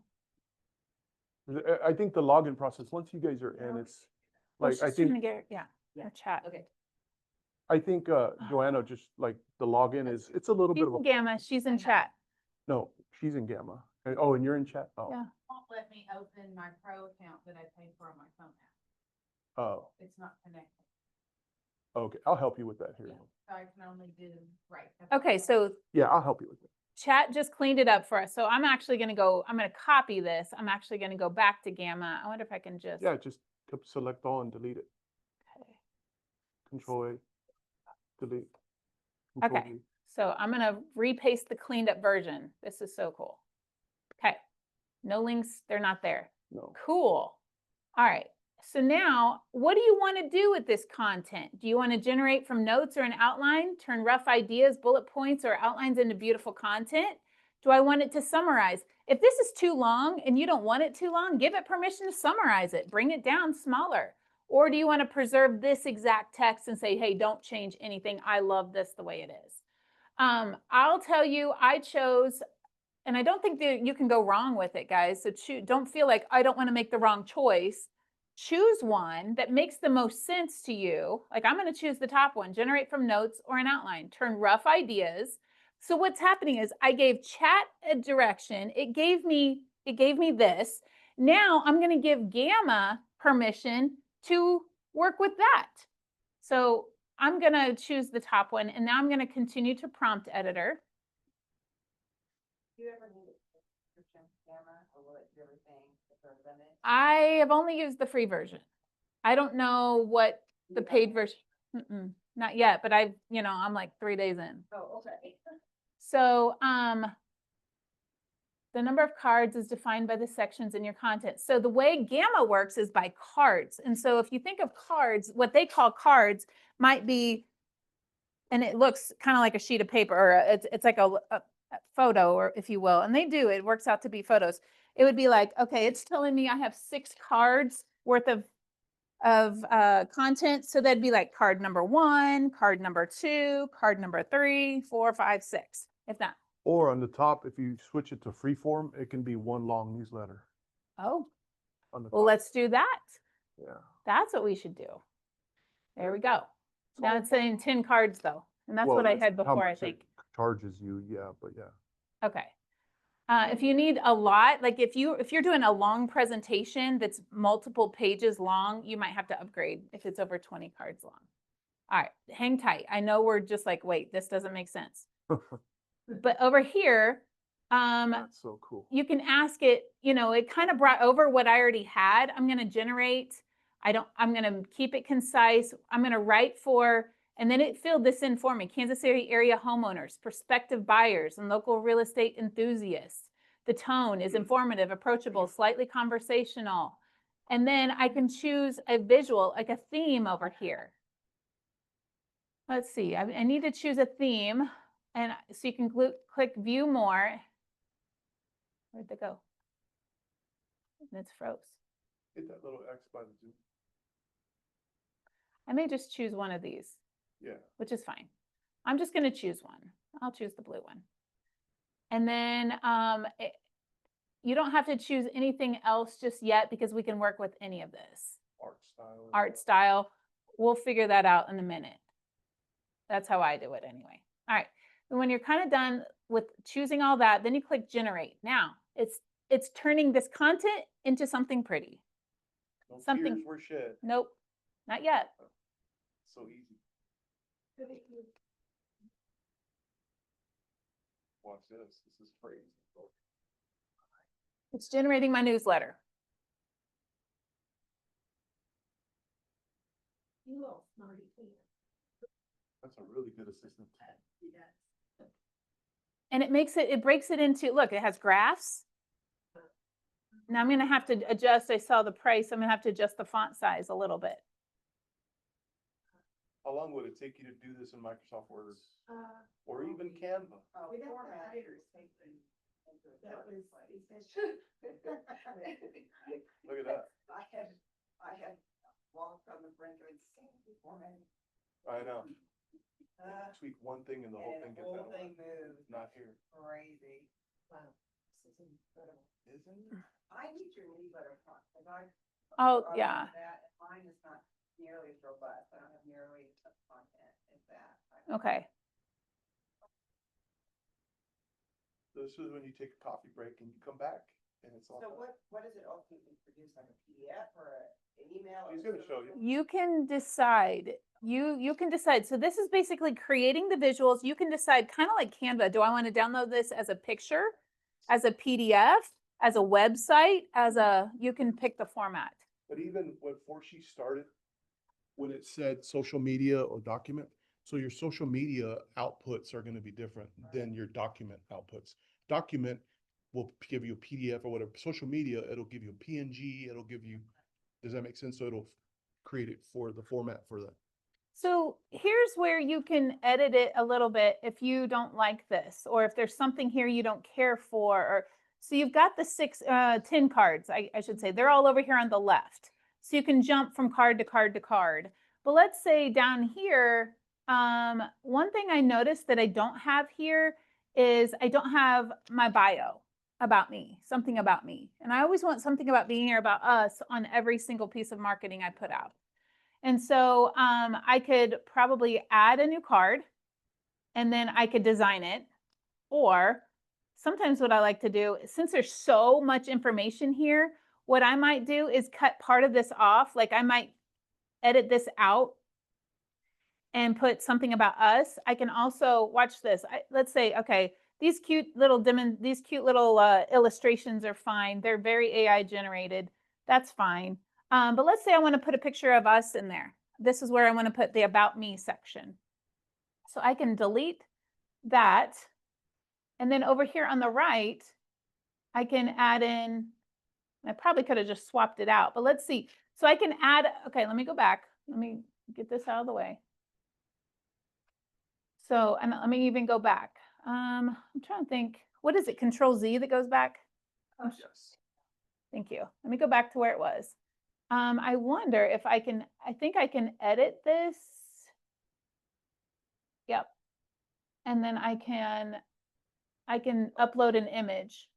I think the login process, once you guys are in, it's Well, like, I she's trying to think, get, yeah, Yeah. her chat. Okay. Joanna, just like the login is, it's a little bit She's of in a, Gamma. She's in chat. no, she's in Gamma. Oh, and you're in chat? Oh, Yeah. Won't let me open my pro account that I paid for on my phone Oh, It's not connected. okay, I'll help you with that here. So I can only do, right. Okay, so Yeah, I'll help you with it. chat just cleaned it up for us. So I'm actually going to go, I'm going to copy this. I'm actually going to go back to Gamma. I wonder if I can just. Yeah, just select all and delete it. Okay. Control A, delete. Control Okay. V. So I'm going to repaste the cleaned up version. This is so cool. Okay. No links. They're not there. No. Cool. All right. So now what do you want to do with this content? Do you want to generate from notes or an outline, turn rough ideas, bullet points, or outlines into beautiful content? Do I want it to summarize? If this is too long and you don't want it too long, give it permission to summarize it. Bring it down smaller. Or do you want to preserve this exact text and say, hey, don't change anything. I love this the way it is. I'll tell you, I chose, and I don't think that you can go wrong with it, guys. So don't feel like I don't want to make the wrong choice. Choose one that makes the most sense to you. Like I'm going to choose the top one, generate from notes or an outline, turn rough ideas. So what's happening is I gave chat a direction. It gave me this. Now I'm going to give Gamma permission to work with that. So I'm going to choose the top one, and now I'm going to continue to prompt editor. Do you ever need a subscription camera, or will it do everything for a limit? I have only used the free version. I don't know what the paid version, not yet, but I'm like 3 days in. Oh, okay. So the number of cards is defined by the sections in your content. So the way Gamma works is by cards. And so if you think of cards, what they call cards might be, and it looks kind of like a sheet of paper, or it's like a photo, or if you will, and it works out to be photos. It would be like, okay, it's telling me I have 6 cards worth of content. So that'd be like card number 1, card number 2, card number 3, 4, 5, 6, if that. Or on the top, if you switch it to freeform, it can be one long newsletter. Oh, On the well, top. let's do that. Yeah. That's what we should do. There we go. Now it's saying 10 cards though. And that's Well, what I that's had how before, I much it think. charges you, yeah, but yeah. Okay. If you need a lot, like if you're doing a long presentation that's multiple pages long, you might have to upgrade if it's over 20 cards long. All right, hang tight. I know we're just like, wait, this doesn't make sense. But over here, That's so cool. you can ask it, it kind of brought over what I already had. I'm going to generate. I'm going to keep it concise. I'm going to write for, and then it filled this in for me. Kansas City area homeowners, prospective buyers, and local real estate enthusiasts. The tone is informative, approachable, slightly conversational. And then I can choose a visual, like a theme over here. Let's see, I need to choose a theme. And so you can click view more. Where'd it go? And it's froze. Hit that little X by the Zoom. I may just choose one of these, Yeah. which is fine. I'm just going to choose one. I'll choose the blue one. And then you don't have to choose anything else just yet because we can work with any of this. Art style. Art style. We'll figure that out in a minute. That's how I do it anyway. All right. And when you're kind of done with choosing all that, then you click generate. Now it's turning this content into something pretty. No something- tears were shed. Nope, not yet. So easy. Watch this. This is crazy. It's generating my newsletter. You little smarty pants. That's a really good assistant. And it breaks it into, look, it has graphs. Now I'm going to have to adjust, I saw the price, I'm going to have to adjust the font size a little bit. How long would it take you to do this in Microsoft Word or even Canva? Oh, We don't format. have writers taping. That was efficient. Look at that. I had walked on the brink of insanity before me. I know. Tweak one thing and the whole And thing the gets whole out. thing moved. Not here. Crazy. Wow, this is incredible. Isn't it? I need your newsletter font, because I. Oh, I yeah. love that, and mine is not nearly as robust. I don't have nearly as much content as that. Okay. This is when you take a coffee break and you come back and it's all. So what does it ultimately produce, like a PDF or an email? He's gonna show you. You can decide. You can decide. So this is basically creating the visuals. You can decide, kind of like Canva. Do I want to download this as a picture, as a PDF, as a website, you can pick the format. But even before she started, when it said social media or document, so your social media outputs are gonna be different than your document outputs. Document will give you a PDF or whatever. Social media, it'll give you a PNG, it'll give you, does that make sense? So it'll create it for the format for that. So here's where you can edit it a little bit if you don't like this, or if there's something here you don't care for, or so you've got the 10 cards, I should say. They're all over here on the left. So you can jump from card to card to card. But let's say down here, one thing I noticed that I don't have here is I don't have my bio about me, something about me. And I always want something about me or about us on every single piece of marketing I put out. And so I could probably add a new card and then I could design it. Or sometimes what I like to do, since there's so much information here, what I might do is cut part of this off. Like I might edit this out and put something about us. I can also watch this. Let's say, okay, these cute little illustrations are fine. They're very AI generated. That's fine. But let's say I want to put a picture of us in there. This is where I want to put the About Me section. So I can delete that. And then over here on the right, I can add in, I probably could have just swapped it out, but let's see. So I can add, okay, let me go back. Let me get this out of the way. So, and let me even go back. I'm trying to think, what is it? Control Z that goes back? Yes. Thank you. Let me go back to where it was. I wonder if I think I can edit this. Yep. And then I can upload an image.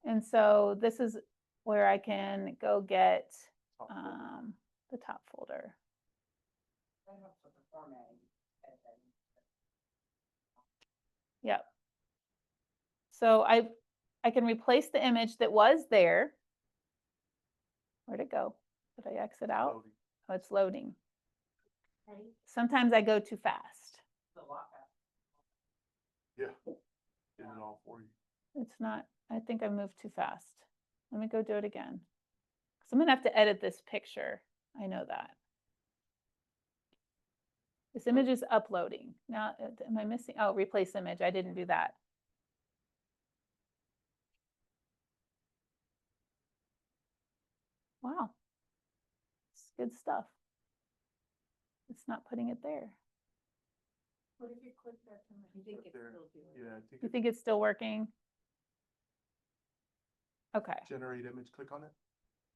And so this is where I can go get the top folder. Yep. So I can replace the image that was there. Where'd it go? Did I exit out? Loading. Oh, it's loading. Ready? Sometimes I go too fast. Yeah. Get it all for you. It's not, I think I moved too fast. Let me go do it again. So I'm gonna have to edit this picture. I know that. This image is uploading. Now, am I missing? Oh, replace image. I didn't do that. Wow. It's good stuff. It's not putting it there. What if you click that? You think Right it's there. still doing it? Yeah, I think You it- think it's still working? Okay, generate image, click on it,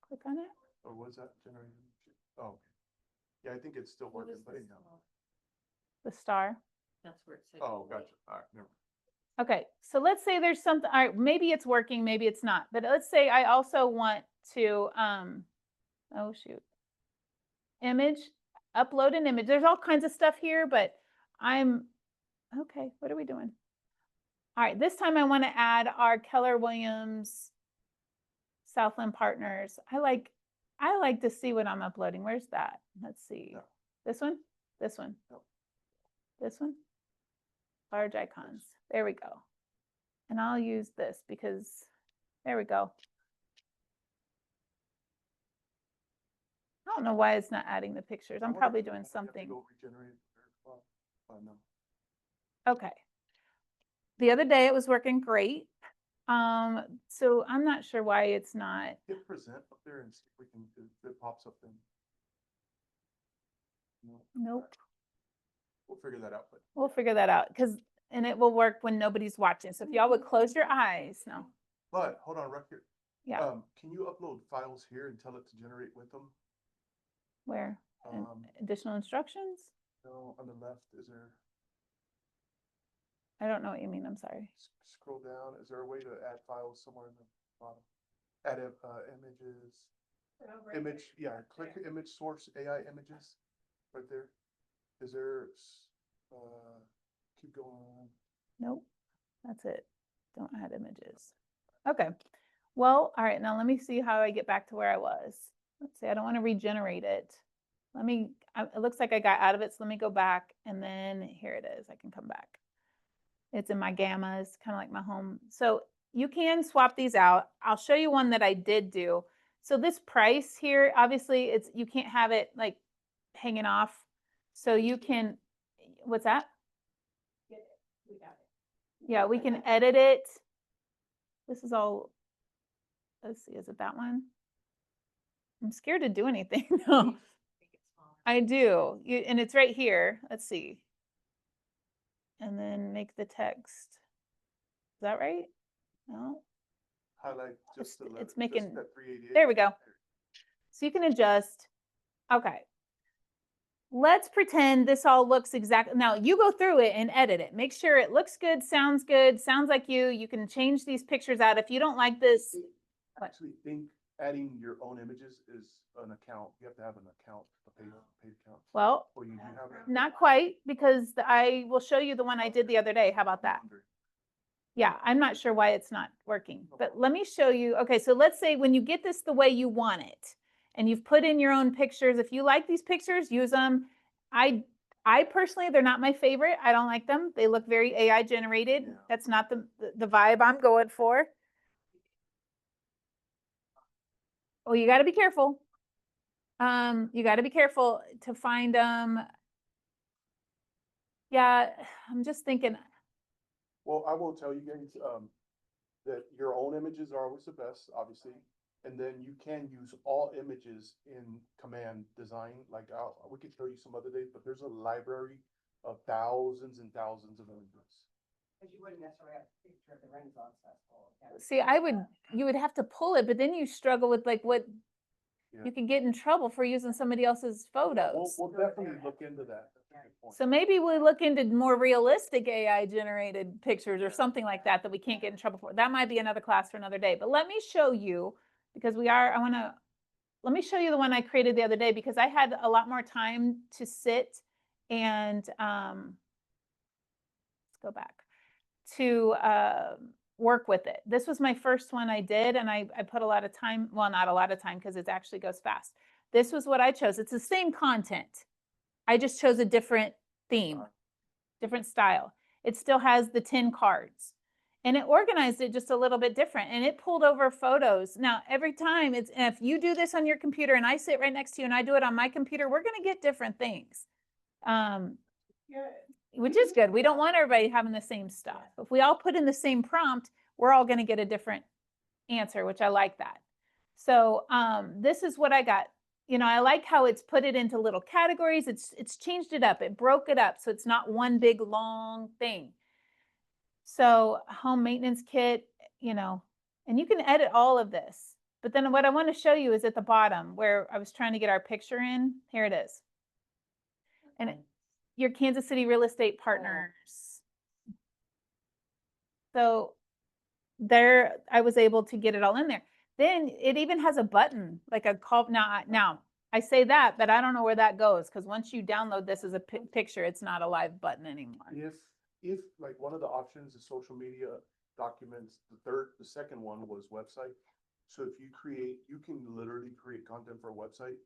click on it. or was that generate image? Oh, okay. Yeah, I think it's still What working, is but this anyhow. called? The star. That's where it said. Oh, gotcha. All right, never. Okay, so let's say there's something, all right, maybe it's working, maybe it's not. But let's say I also want to, oh shoot. Image, upload an image. There's all kinds of stuff here, but okay, what are we doing? All right, this time I want to add our Keller Williams Southland Partners. I like to see what I'm uploading. Where's that? Let's see. No. This one? This one? No. This one? Large icons. There we go. And I'll use this because there we go. I don't know why it's not adding the pictures. I I'm wonder probably if we doing might have to something. go regenerate it there. No. Okay. The other day it was working great. So I'm not sure why it's not. Hit present up there and see if we can, if it pops up then. No, Nope. we'll figure that out, but We'll figure that out and it will work when nobody's watching. So if y'all would close your eyes. No. hold on, right here. Yeah. Can you upload files here and tell it to generate with them? Where? And Um, additional instructions? no, on the left, is there, I don't know what you mean. I'm sorry. scroll down, is there a way to add files somewhere in the bottom? Add images, Oh, right image, there. yeah, click image source, AI images, right there. Is there, keep going on. Nope. That's it. Don't add images. Okay. Well, all right, now let me see how I get back to where I was. Let's see, I don't want to regenerate it. Let me, it looks like I got out of it, so let me go back, and then here it is. I can come back. It's in my gammas, kind of like my home. So you can swap these out. I'll show you one that I did do. So this price here, obviously it's, you can't have it like hanging off. So you can, what's that? Yeah, we can edit it. This is all, let's see, is it that one? I'm scared to do anything. No, I do. And it's right here. Let's see. And then make the text. Is that right? No. Highlight just the letter, It's making, just that 388. there we go. So you can adjust. Okay. Let's pretend this all looks exactly, now you go through it and edit it. Make sure it looks good, sounds like you. You can change these pictures out. If you don't like this, I actually think adding your own images is an account. You have to have an account, a paid account. well, Or you do have it. not quite, because I will show you the one I did the other day. How about that? Yeah, I'm not sure why it's not working, but let me show you. Okay, so let's say when you get this the way you want it, and you've put in your own pictures, if you like these pictures, use them. I personally, they're not my favorite. I don't like them. They look very AI generated. Yeah. That's not the vibe I'm going for. Oh, you got to be careful. You got to be careful to find yeah, I'm just thinking, Well, I will tell you guys, that your own images are always the best, obviously. And then you can use all images in command design, like we could show you some other days, but there's a library of thousands and thousands of images. Because you wouldn't necessarily have a picture of the Renaissance Festival. see, you would have to pull it, but then you struggle with like what, Yeah. you could get in trouble for using somebody else's photos. We'll definitely look into that. That's a good point. So maybe we look into more realistic AI generated pictures or something like that we can't get in trouble for. That might be another class for another day. But let me show you, because let me show you the one I created the other day, because I had a lot more time to sit and let's go back to work with it. This was my first one I did, and I put a lot of time, well, not a lot of time because it actually goes fast. This was what I chose. It's the same content. I just chose a different theme, different style. It still has the 10 cards, and it organized it just a little bit different, and it pulled over photos. Now, every time if you do this on your computer and I sit right next to you and I do it on my computer, we're going to get different things. Which is good. We don't want everybody having the same stuff. If we all put in the same prompt, we're all going to get a different answer, which I like that. So this is what I got. You know, I like how it's put it into little categories. It's changed it up. It broke it up so it's not one big long thing. So home maintenance kit, you know, and you can edit all of this. But then what I want to show you is at the bottom where I was trying to get our picture in. Here it is. And your Kansas City real estate partners. So there, I was able to get it all in there. Then it even has a button, like a call. Now I say that, but I don't know where that goes, because once you download this as a picture, it's not a live button anymore. If like one of the options is social media documents, the second one was website. So if you can literally create content for a website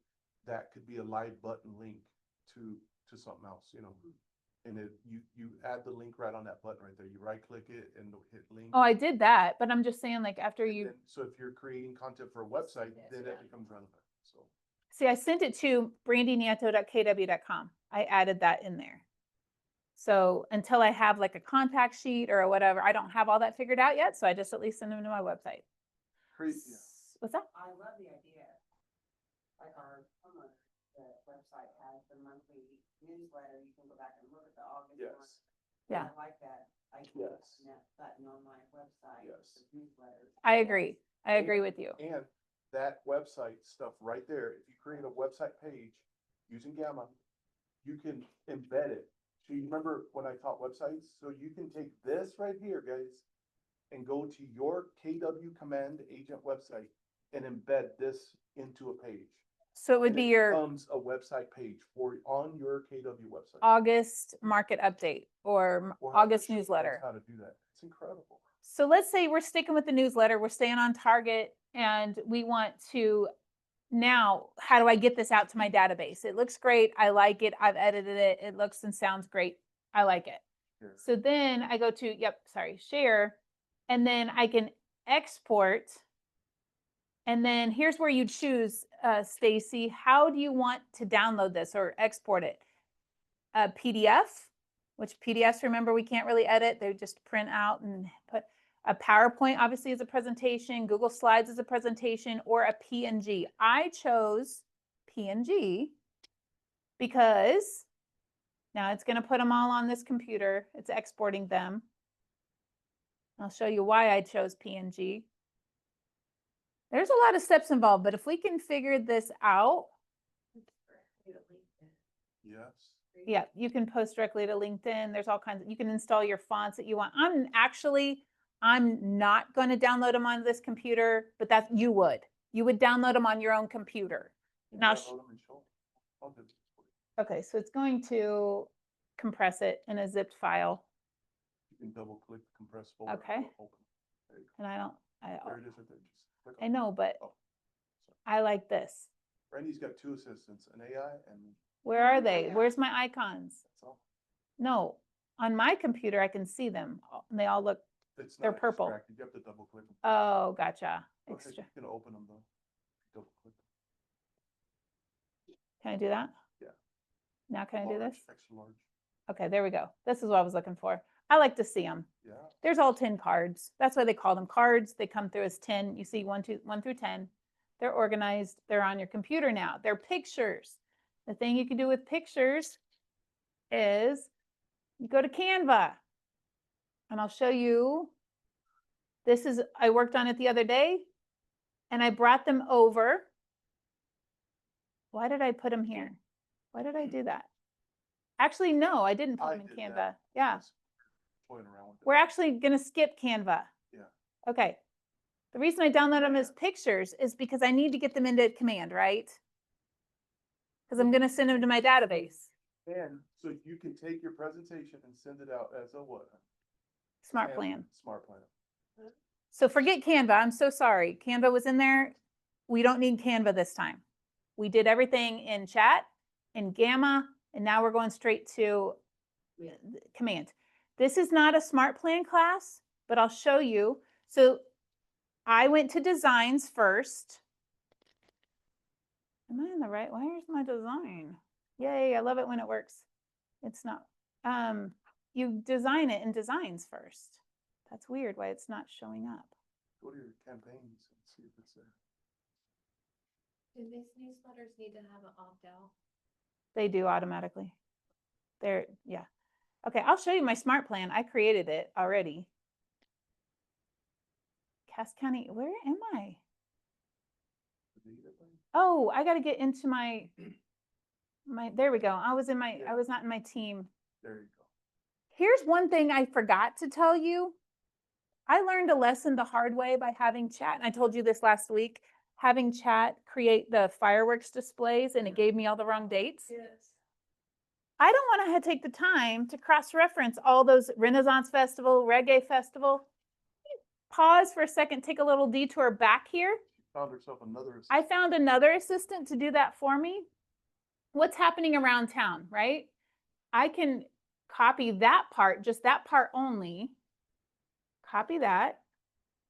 that could be a live button link to something else, you know. And you add the link right on that button right there. You right click it and hit link. Oh, I did that, but I'm just saying, like, after you. So if you're creating content for a website, then it becomes relevant. So. See, I sent it to brandynieto.kw.com. I added that in there. So until I have like a contact sheet or whatever, I don't have all that figured out yet. So I just at least send them to my website. Crazy. What's that? I love the idea. Like our homeowner, the website has the monthly newsletter. You can go back and look at the August Yes. one. Yeah. I like that. I can Yes. that button on my website. Yes. for newsletters. I agree. I agree with you. And that website stuff right there, if you create a website page using Gamma, you can embed it. So you remember when I taught websites? So you can take this right here, guys, and go to your KW Command Agent website and embed this into a page. So it would And be it your becomes a website page on your KW website. August market update or We'll have to August show you guys newsletter. How to do that. It's incredible. So let's say we're sticking with the newsletter, we're staying on target, and we want to now, how do I get this out to my database? It looks great. I like it. I've edited it. It looks and sounds great. I like it. Here. So then I go to, share, and then I can export. And then here's where you choose, Stacy, how do you want to download this or export it? A PDF, which PDFs, remember, we can't really edit. They just print out and put. A PowerPoint obviously is a presentation, Google Slides is a presentation, or a PNG. I chose PNG because now it's going to put them all on this computer. It's exporting them. I'll show you why I chose PNG. There's a lot of steps involved, but if we can figure this out, Yes. yeah, you can post directly to LinkedIn. There's all kinds of, you can install your fonts that you want. I'm not going to download them on this computer, but you would download them on your own computer. Now, Download 'em and show 'em. I'll do this for you. okay, so it's going to compress it in a zipped file. You can double click the compress folder. and Okay. it'll open. There you go. And There it is right there. Just click I on it. know, but Oh, sorry. I like this. Randy's got two assistants, an AI and Where are they? Yeah. Where's my icons? that's all. No, on my computer, I can see them and they all look, It's They're not purple. extracted. You have to double click them. oh, gotcha. Go ahead, Extra. you can open them though. Double click. Can I do that? Yeah. Now can I do Large, this? extra large. Okay, there we go. This is what I was looking for. I like to see them. Yeah. There's all 10 cards. That's why they call them cards. They come through as 10. You see 1 through 10. They're organized. They're on your computer now. They're pictures. The thing you can do with pictures is you go to Canva. And I'll show you. This is, I worked on it the other day and I brought them over. Why did I put them here? Why did I do that? Actually, no, I didn't put I them in did Canva. that. Yeah. Just toying around with it. We're actually going to skip Canva. Yeah. Okay. The reason I download them as pictures is because I need to get them into command, right? Because I'm going to send them to my database. And so you can take your presentation and send it out as a what? Smart Canva, plan. Smart plan. So forget Canva. I'm so sorry. Canva was in there. We don't need Canva this time. We did everything in chat, in Gamma, and now we're going straight to command. This is not a smart plan class, but I'll show you. So I went to designs first. Am I in the right? Where's my design? Yay, I love it when it works. It's not. You design it in designs first. That's weird why it's not showing up. Go to your campaigns and see if it's there. Do these newsletters need to have an opt-out? They do automatically. Yeah. Okay, I'll show you my smart plan. I created it already. Cass County, where am I? Delete it, then? Oh, I got to get into my, there we go. I was not in my team. There you go. Here's one thing I forgot to tell you. I learned a lesson the hard way by having chat. And I told you this last week, having chat create the fireworks displays and it gave me all the wrong dates. Yes. I don't want to take the time to cross-reference all those Renaissance Festival, Reggae Festival. Pause for a second, take a little detour back here. Found herself another. I found another assistant to do that for me. What's happening around town, right? I can copy that part, just that part only. Copy that.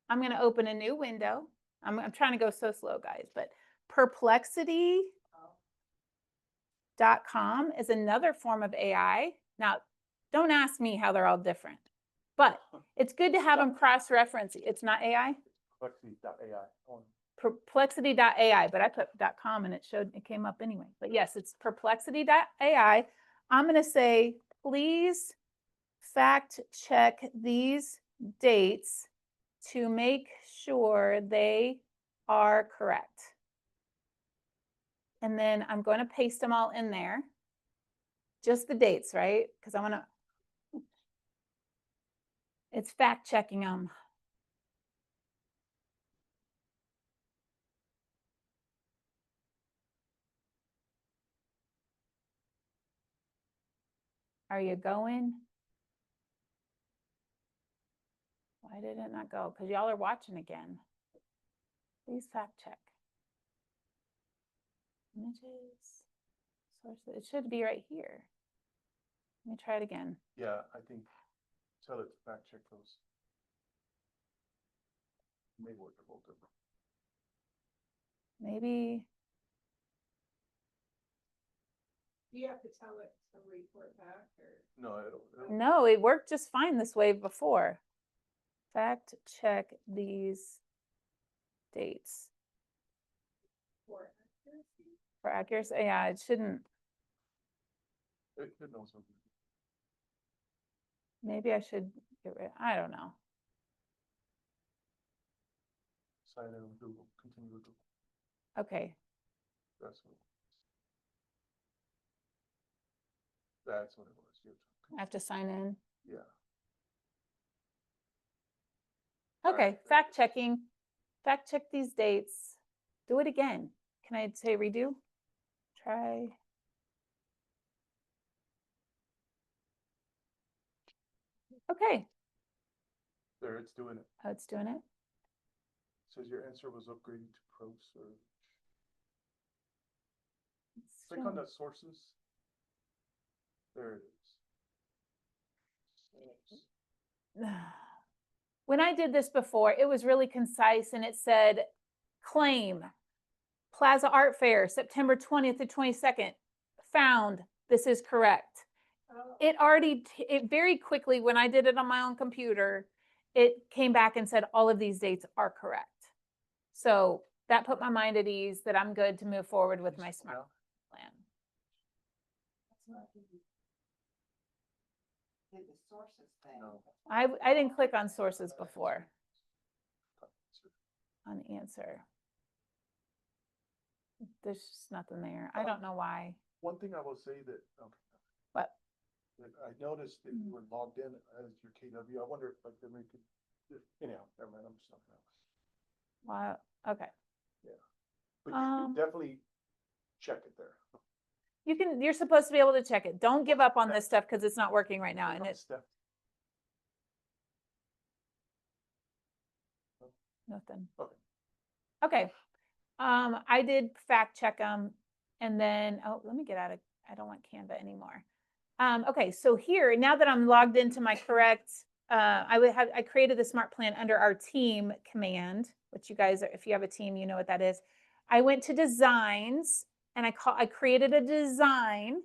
I'm going to open a new window. I'm trying to go so slow, guys, but perplexity.com is another form of AI. Now, don't ask me how they're all different, but it's good to have them cross-reference. It's not AI? Perplexity.ai. Perplexity.ai, but I put .com and it came up anyway. But yes, it's perplexity.ai. I'm going to say, please fact check these dates to make sure they are correct. And then I'm going to paste them all in there. Just the dates, right? Because I want to, it's fact checking them. Are you going? Why Why did it not go? Because y'all are watching again. Please fact check. Images, sources, it should be right here. Let me try it again. Yeah, I think, tell it to fact check those. May work a little different. Maybe, Do you have to tell it to report back or? No, it'll, no, it worked just fine this way before. Fact check these dates. For accuracy? For accuracy, yeah, it shouldn't, it knows something. maybe I should get rid, I don't know. Sign in with Google, continue with Google. Okay, That's what it was. That's what it was. You I have to sign in. Yeah. Okay, fact checking. Fact check these dates. Do it again. Can I say redo? Try. Okay, There, it's doing it. oh, it's doing it. Says your answer was upgraded to Pro Search. It's Click on showing. the sources. There it is. When I did this before, it was really concise and it said claim Plaza Art Fair, September 20th to 22nd. Found, this is correct. Oh, It already, it very quickly, when I did it on my own computer, it came back and said all of these dates are correct. So that put my mind at ease that I'm good to move forward with my smart plan. Did the sources thing. No. I didn't click on sources before on answer. There's just nothing there. I don't know why. One thing I will say that, okay. What? That I noticed that you were logged in as your KW. I wonder if like they make it, anyhow, never mind, I'm just talking about. Wow. Okay. But you can definitely check it there. You're supposed to be able to check it. Don't give up on this stuff because it's not working right now. Click And on it's Steph. nothing. Okay. Okay. I did fact check them and then, oh, let me get out of, I don't want Canva anymore. Okay, so here, now that I'm logged into my correct, I created the smart plan under our team command, which you guys are, if you have a team, you know what that is. I went to designs and I created a design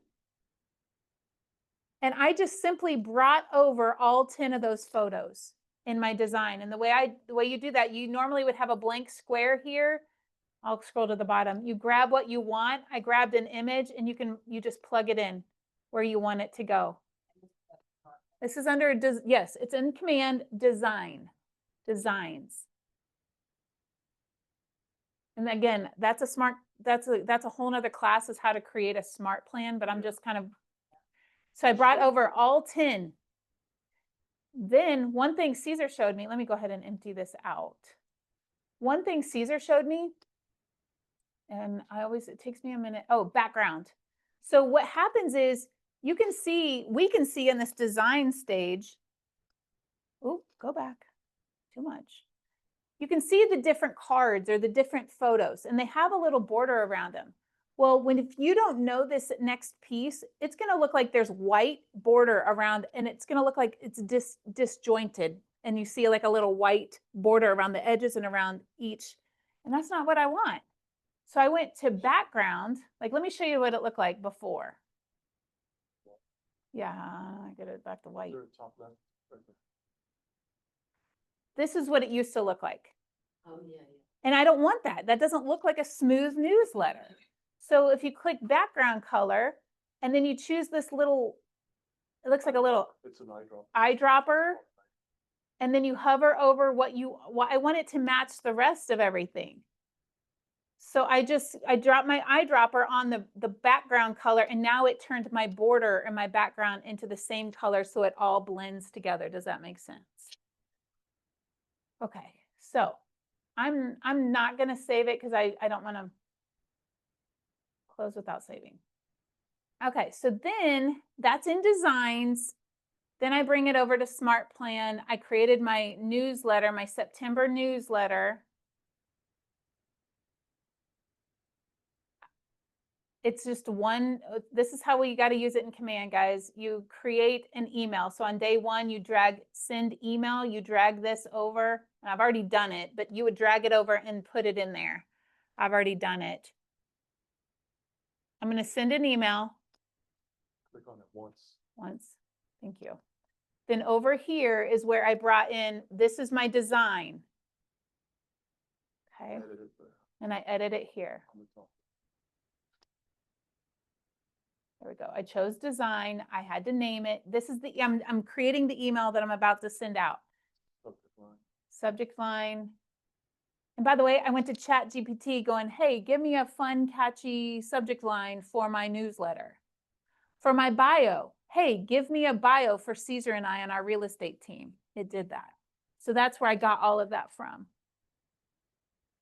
and I just simply brought over all 10 of those photos in my design. And the way you do that, you normally would have a blank square here. I'll scroll to the bottom. You grab what you want. I grabbed an image and you just plug it in where you want it to go. This is under, yes, it's in command design, designs. And again, that's a whole nother class is how to create a smart plan, but I'm just kind of, so I brought over all 10. Then one thing Cesar showed me, let me go ahead and empty this out. One thing Cesar showed me, and it takes me a minute. Oh, background. So what happens is we can see in this design stage, oh, go back, too much. You can see the different cards or the different photos and they have a little border around them. Well, if you don't know this next piece, it's gonna look like there's white border around and it's gonna look like it's disjointed and you see like a little white border around the edges and around each. And that's not what I want. So I went to background, like, let me show you what it looked like before. Yeah, I get it back to white. Top left, right there. This is what it used to look like. Oh, yeah, And I don't want that. That doesn't look like a smooth newsletter. So if you click background color and then you choose this little, it looks like a little It's an eyedropper. eyedropper, and then you hover over I want it to match the rest of everything. So I dropped my eyedropper on the background color and now it turned my border and my background into the same color so it all blends together. Does that make sense? Okay, so I'm not gonna save it because I don't want to close without saving. Okay, so then that's in designs. Then I bring it over to Smart Plan. I created my newsletter, my September newsletter. It's just one, this is how we got to use it in Command, guys. You create an email. So on day one, you drag send email, you drag this over. And I've already done it, but you would drag it over and put it in there. I've already done it. I'm going to send an email Click on it once. once. Thank you. Then over here is where I brought in, this is my design. Okay. Edit it there And I edit it here. on the top. There we go. I chose design. I had to name it. This is the, I'm creating the email that I'm about to send out. Subject line. Subject line. And by the way, I went to Chat GPT going, hey, give me a fun, catchy subject line for my newsletter. For my bio, hey, give me a bio for Cesar and I on our real estate team. It did that. So that's where I got all of that from.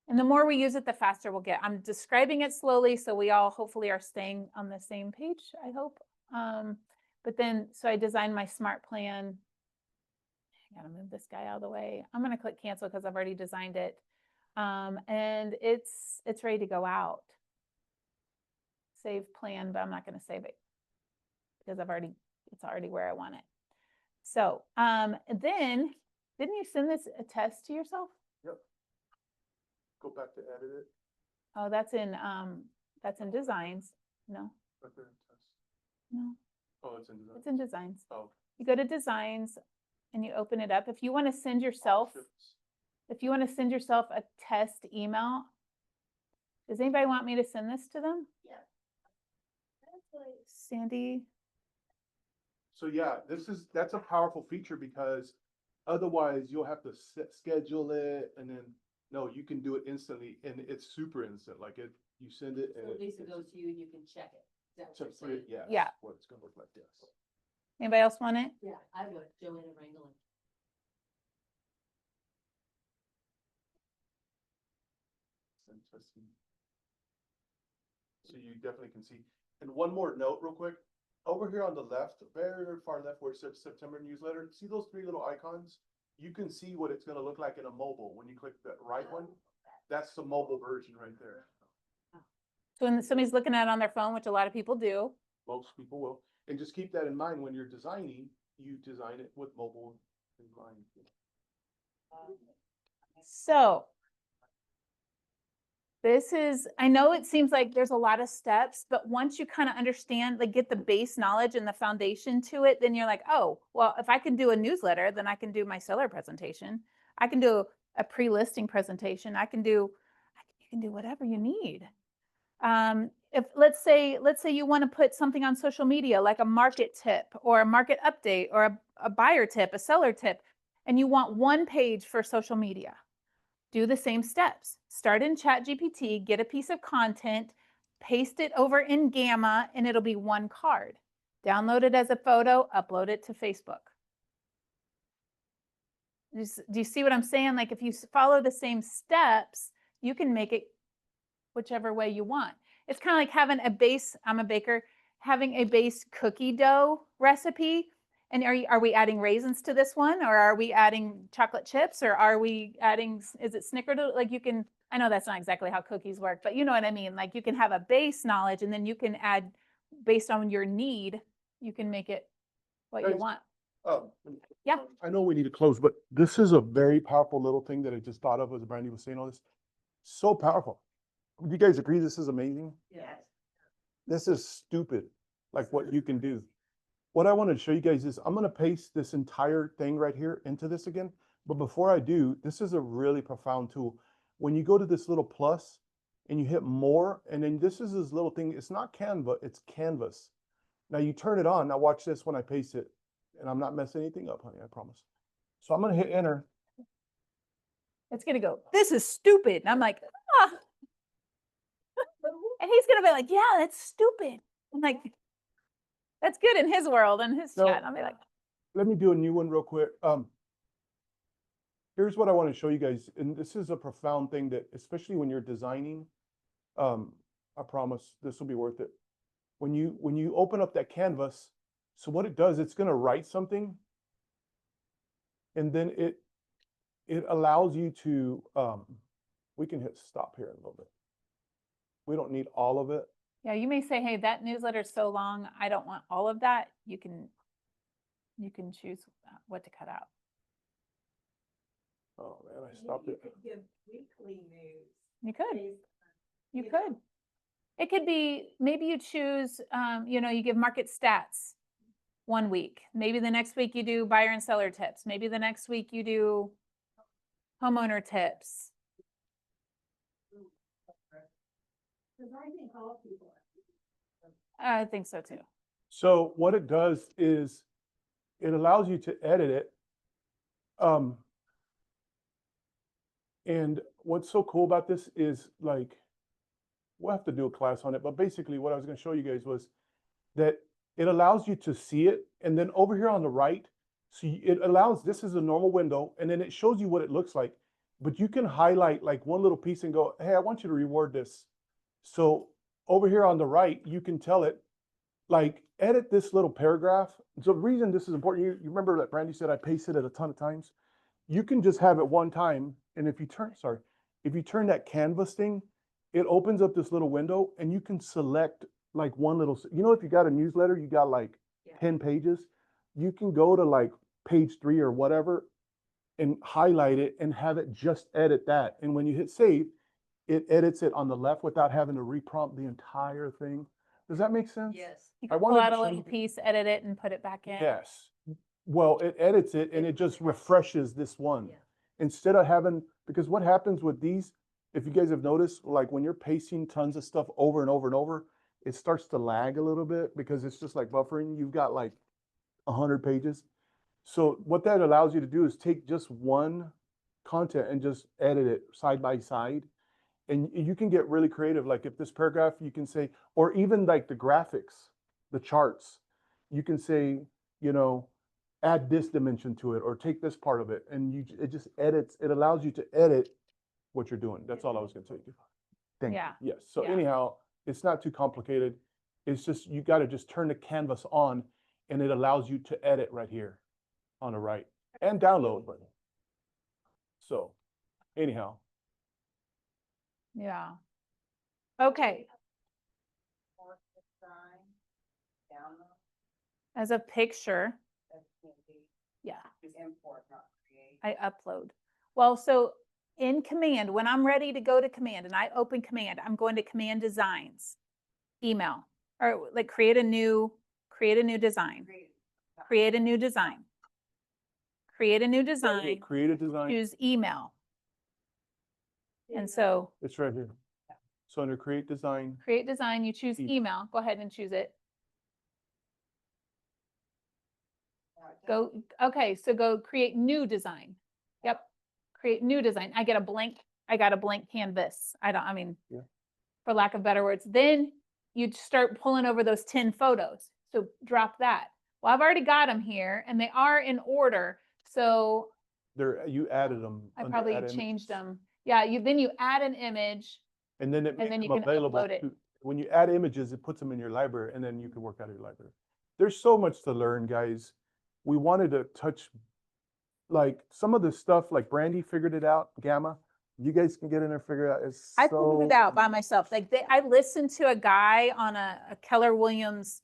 And the more we use it, the faster we'll get. I'm describing it slowly, so we all hopefully are staying on the same page, I hope. But then, so I designed my smart plan. I gotta move this guy out of the way. I'm gonna click cancel because I've already designed it. And it's ready to go out. Save plan, but I'm not gonna save it because it's already where I want it. So then, didn't you send this a test to yourself? Yep. Go back to edit it. Oh, that's in designs. No, Right there in test. no, Oh, it's in design. it's in designs. Oh. You go to designs and you open it up. If you want to send yourself, a test email, does anybody want me to send this to them? Yeah. Sandy, So yeah, that's a powerful feature because otherwise you'll have to schedule it and then, no, you can do it instantly and it's super instant. Like you send it and So at least it goes to you and you can check it. Is that what you're saying? yeah. Yeah. What it's gonna look like, yes. anybody else want it? Yeah, I would, Joanna Wrangling. Interesting. So you definitely can see. And one more note real quick, over here on the left, very far left where it says September newsletter, see those three little icons? You can see what it's gonna look like in a mobile. When you click that right one, that's the mobile version right there. So when somebody's looking at it on their phone, which a lot of people do, Most people will. And just keep that in mind when you're designing, you design it with mobile in mind. so this is, I know it seems like there's a lot of steps, but once you kind of understand, like get the base knowledge and the foundation to it, then you're like, oh, well, if I can do a newsletter, then I can do my seller presentation. I can do a pre-listing presentation. You can do whatever you need. If let's say you want to put something on social media, like a market tip or a market update or a buyer tip, a seller tip, and you want one page for social media, do the same steps. Start in Chat GPT, get a piece of content, paste it over in Gamma, and it'll be one card. Download it as a photo, upload it to Facebook. Do you see what I'm saying? Like if you follow the same steps, you can make it whichever way you want. It's kind of like having a base, I'm a baker, having a base cookie dough recipe. And are we adding raisins to this one? Or are we adding chocolate chips? Or are we adding, is it snickerdoodle? Like you can, I know that's not exactly how cookies work, but you know what I mean? Like you can have a base knowledge and then you can add, based on your need, you can make it what you Guys, want. Yeah. I know we need to close, but this is a very powerful little thing that I just thought of as Brandy was saying all this. So powerful. Do you guys agree this is amazing? Yes. This is stupid, like what you can do. What I wanted to show you guys is I'm gonna paste this entire thing right here into this again. But before I do, this is a really profound tool. When you go to this little plus and you hit more, and then this is this little thing, it's not Canva, it's Canvas. Now you turn it on. Now watch this when I paste it. And I'm not messing anything up, honey, I promise. So I'm gonna hit enter. It's gonna go, this is stupid. And I'm like, ah. And he's gonna be like, yeah, that's stupid. I'm like, that's good in his world and his chat. I'll be like, Let me do a new one real quick. Here's what I want to show you guys, and this is a profound thing that, especially when you're designing, I promise this will be worth it. When you open up that canvas, so what it does, it's gonna write something, And then it allows you to, we can hit stop here a little bit. We don't need all of it. Yeah, you may say, hey, that newsletter is so long, I don't want all of that. You can choose what to cut out. Oh, man, I Maybe stopped you it. could give weekly news. You could. based You you could. know. It could be, maybe you choose, you give market stats 1 week. Maybe the next week you do buyer and seller tips. Maybe the next week you do homeowner tips. Cause I think all people. I think so too. So what it does is it allows you to edit it. And what's so cool about this is like, we'll have to do a class on it, but basically what I was going to show you guys was that it allows you to see it. And then over here on the right, see, it allows, this is a normal window, and then it shows you what it looks like. But you can highlight like one little piece and go, hey, I want you to reword this. So over here on the right, you can tell it, like, edit this little paragraph. So the reason this is important, you remember that Brandy said I pasted it a ton of times. You can just have it one time, and if you turn that canvas thing, it opens up this little window, and you can select like one little, if you got a newsletter, you got like 10 pages, you can go to like page 3 or whatever and highlight it and have it just edit that. And when you hit save, it edits it on the left without having to reprompt the entire thing. Does that make sense? Yes. You I can pull wanted out to a show little you- piece, edit it, and put it back in. Yes. Well, it edits it and it just refreshes this one. Yeah. Instead of having, because what happens with these, if you guys have noticed, like when you're pasting tons of stuff over and over and over, it starts to lag a little bit because it's just like buffering. You've got like 100 pages. So what that allows you to do is take just one content and just edit it side by side. And you can get really creative. Like if this paragraph, you can say, or even like the graphics, the charts, you can say, add this dimension to it or take this part of it. And it just edits, it allows you to edit what you're doing. That's all I was going to tell you. Thank Yeah. you. Yes. So Yeah. anyhow, it's not too complicated. It's just, you got to just turn the canvas on and it allows you to edit right here on the right and download button. So anyhow, Yeah. Okay. As a picture. Yeah. I upload. Well, so in command, when I'm ready to go to command and I open command, I'm going to command designs, email, or like create a new design, create a new design, create a new design, create a design. choose email. And so It's right here. So under create design, create design, you choose Email. email. Go ahead and choose it. Go, okay, so go create new design. Yep, create new design. I got a blank canvas. Yeah. For lack of better words, then you'd start pulling over those 10 photos. So drop that. Well, I've already got them here and they are in order. So you added them. I under probably add images. changed them. Yeah, then you add an image. And then it and makes then you them can available. upload it. When you add images, it puts them in your library and then you can work out of your library. There's so much to learn, guys. We wanted to touch like some of the stuff, like Brandy figured it out, Gamma. You guys can get in there and figure it out. It's I figured it out by myself. Like I listened to a guy on a Keller Williams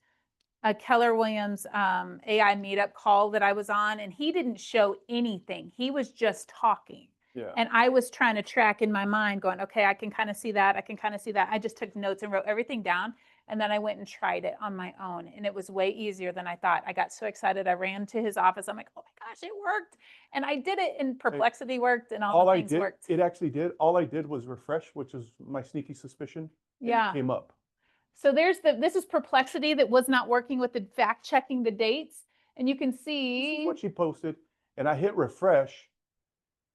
AI meetup call that I was on, and he didn't show anything. He was just talking. Yeah. And I was trying to track in my mind going, okay, I can kind of see that. I can kind of see that. I just took notes and wrote everything down. And then I went and tried it on my own. And it was way easier than I thought. I got so excited. I ran to his office. I'm like, oh my gosh, it worked. And I did it, and Perplexity worked, and all the things worked. It actually did. All I did was refresh, which is my sneaky suspicion. and it Yeah. came up. So this is Perplexity that was not working with the fact checking the dates. And you can This is see, what she posted, and I hit refresh,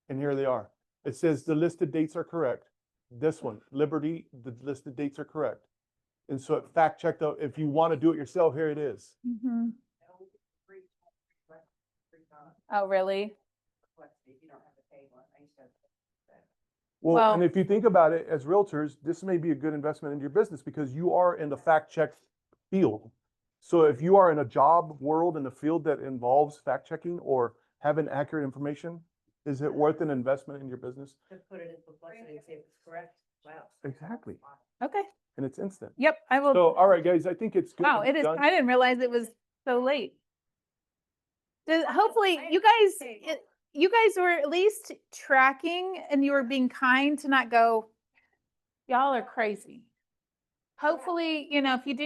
and here they are. It says the listed dates are correct. This one, Liberty, the listed dates are correct. And so it fact checked out. If you want to do it yourself, here it is. Mhm. Oh, really? Well, and Well- if you think about it as realtors, this may be a good investment in your business because you are in the fact check field. So if you are in a job world in a field that involves fact checking or having accurate information? Is it worth an investment in your business? To put it in perplexity and see if it's correct. Wow. Exactly. Okay. And it's instant. Yep. I will. So, all right, guys, I think it's good. Wow, to be it is. done. I didn't realize it was so late. Hopefully I you guys, appreciate you guys were at least tracking and you were being kind to not go, y'all are crazy. Hopefully, if you do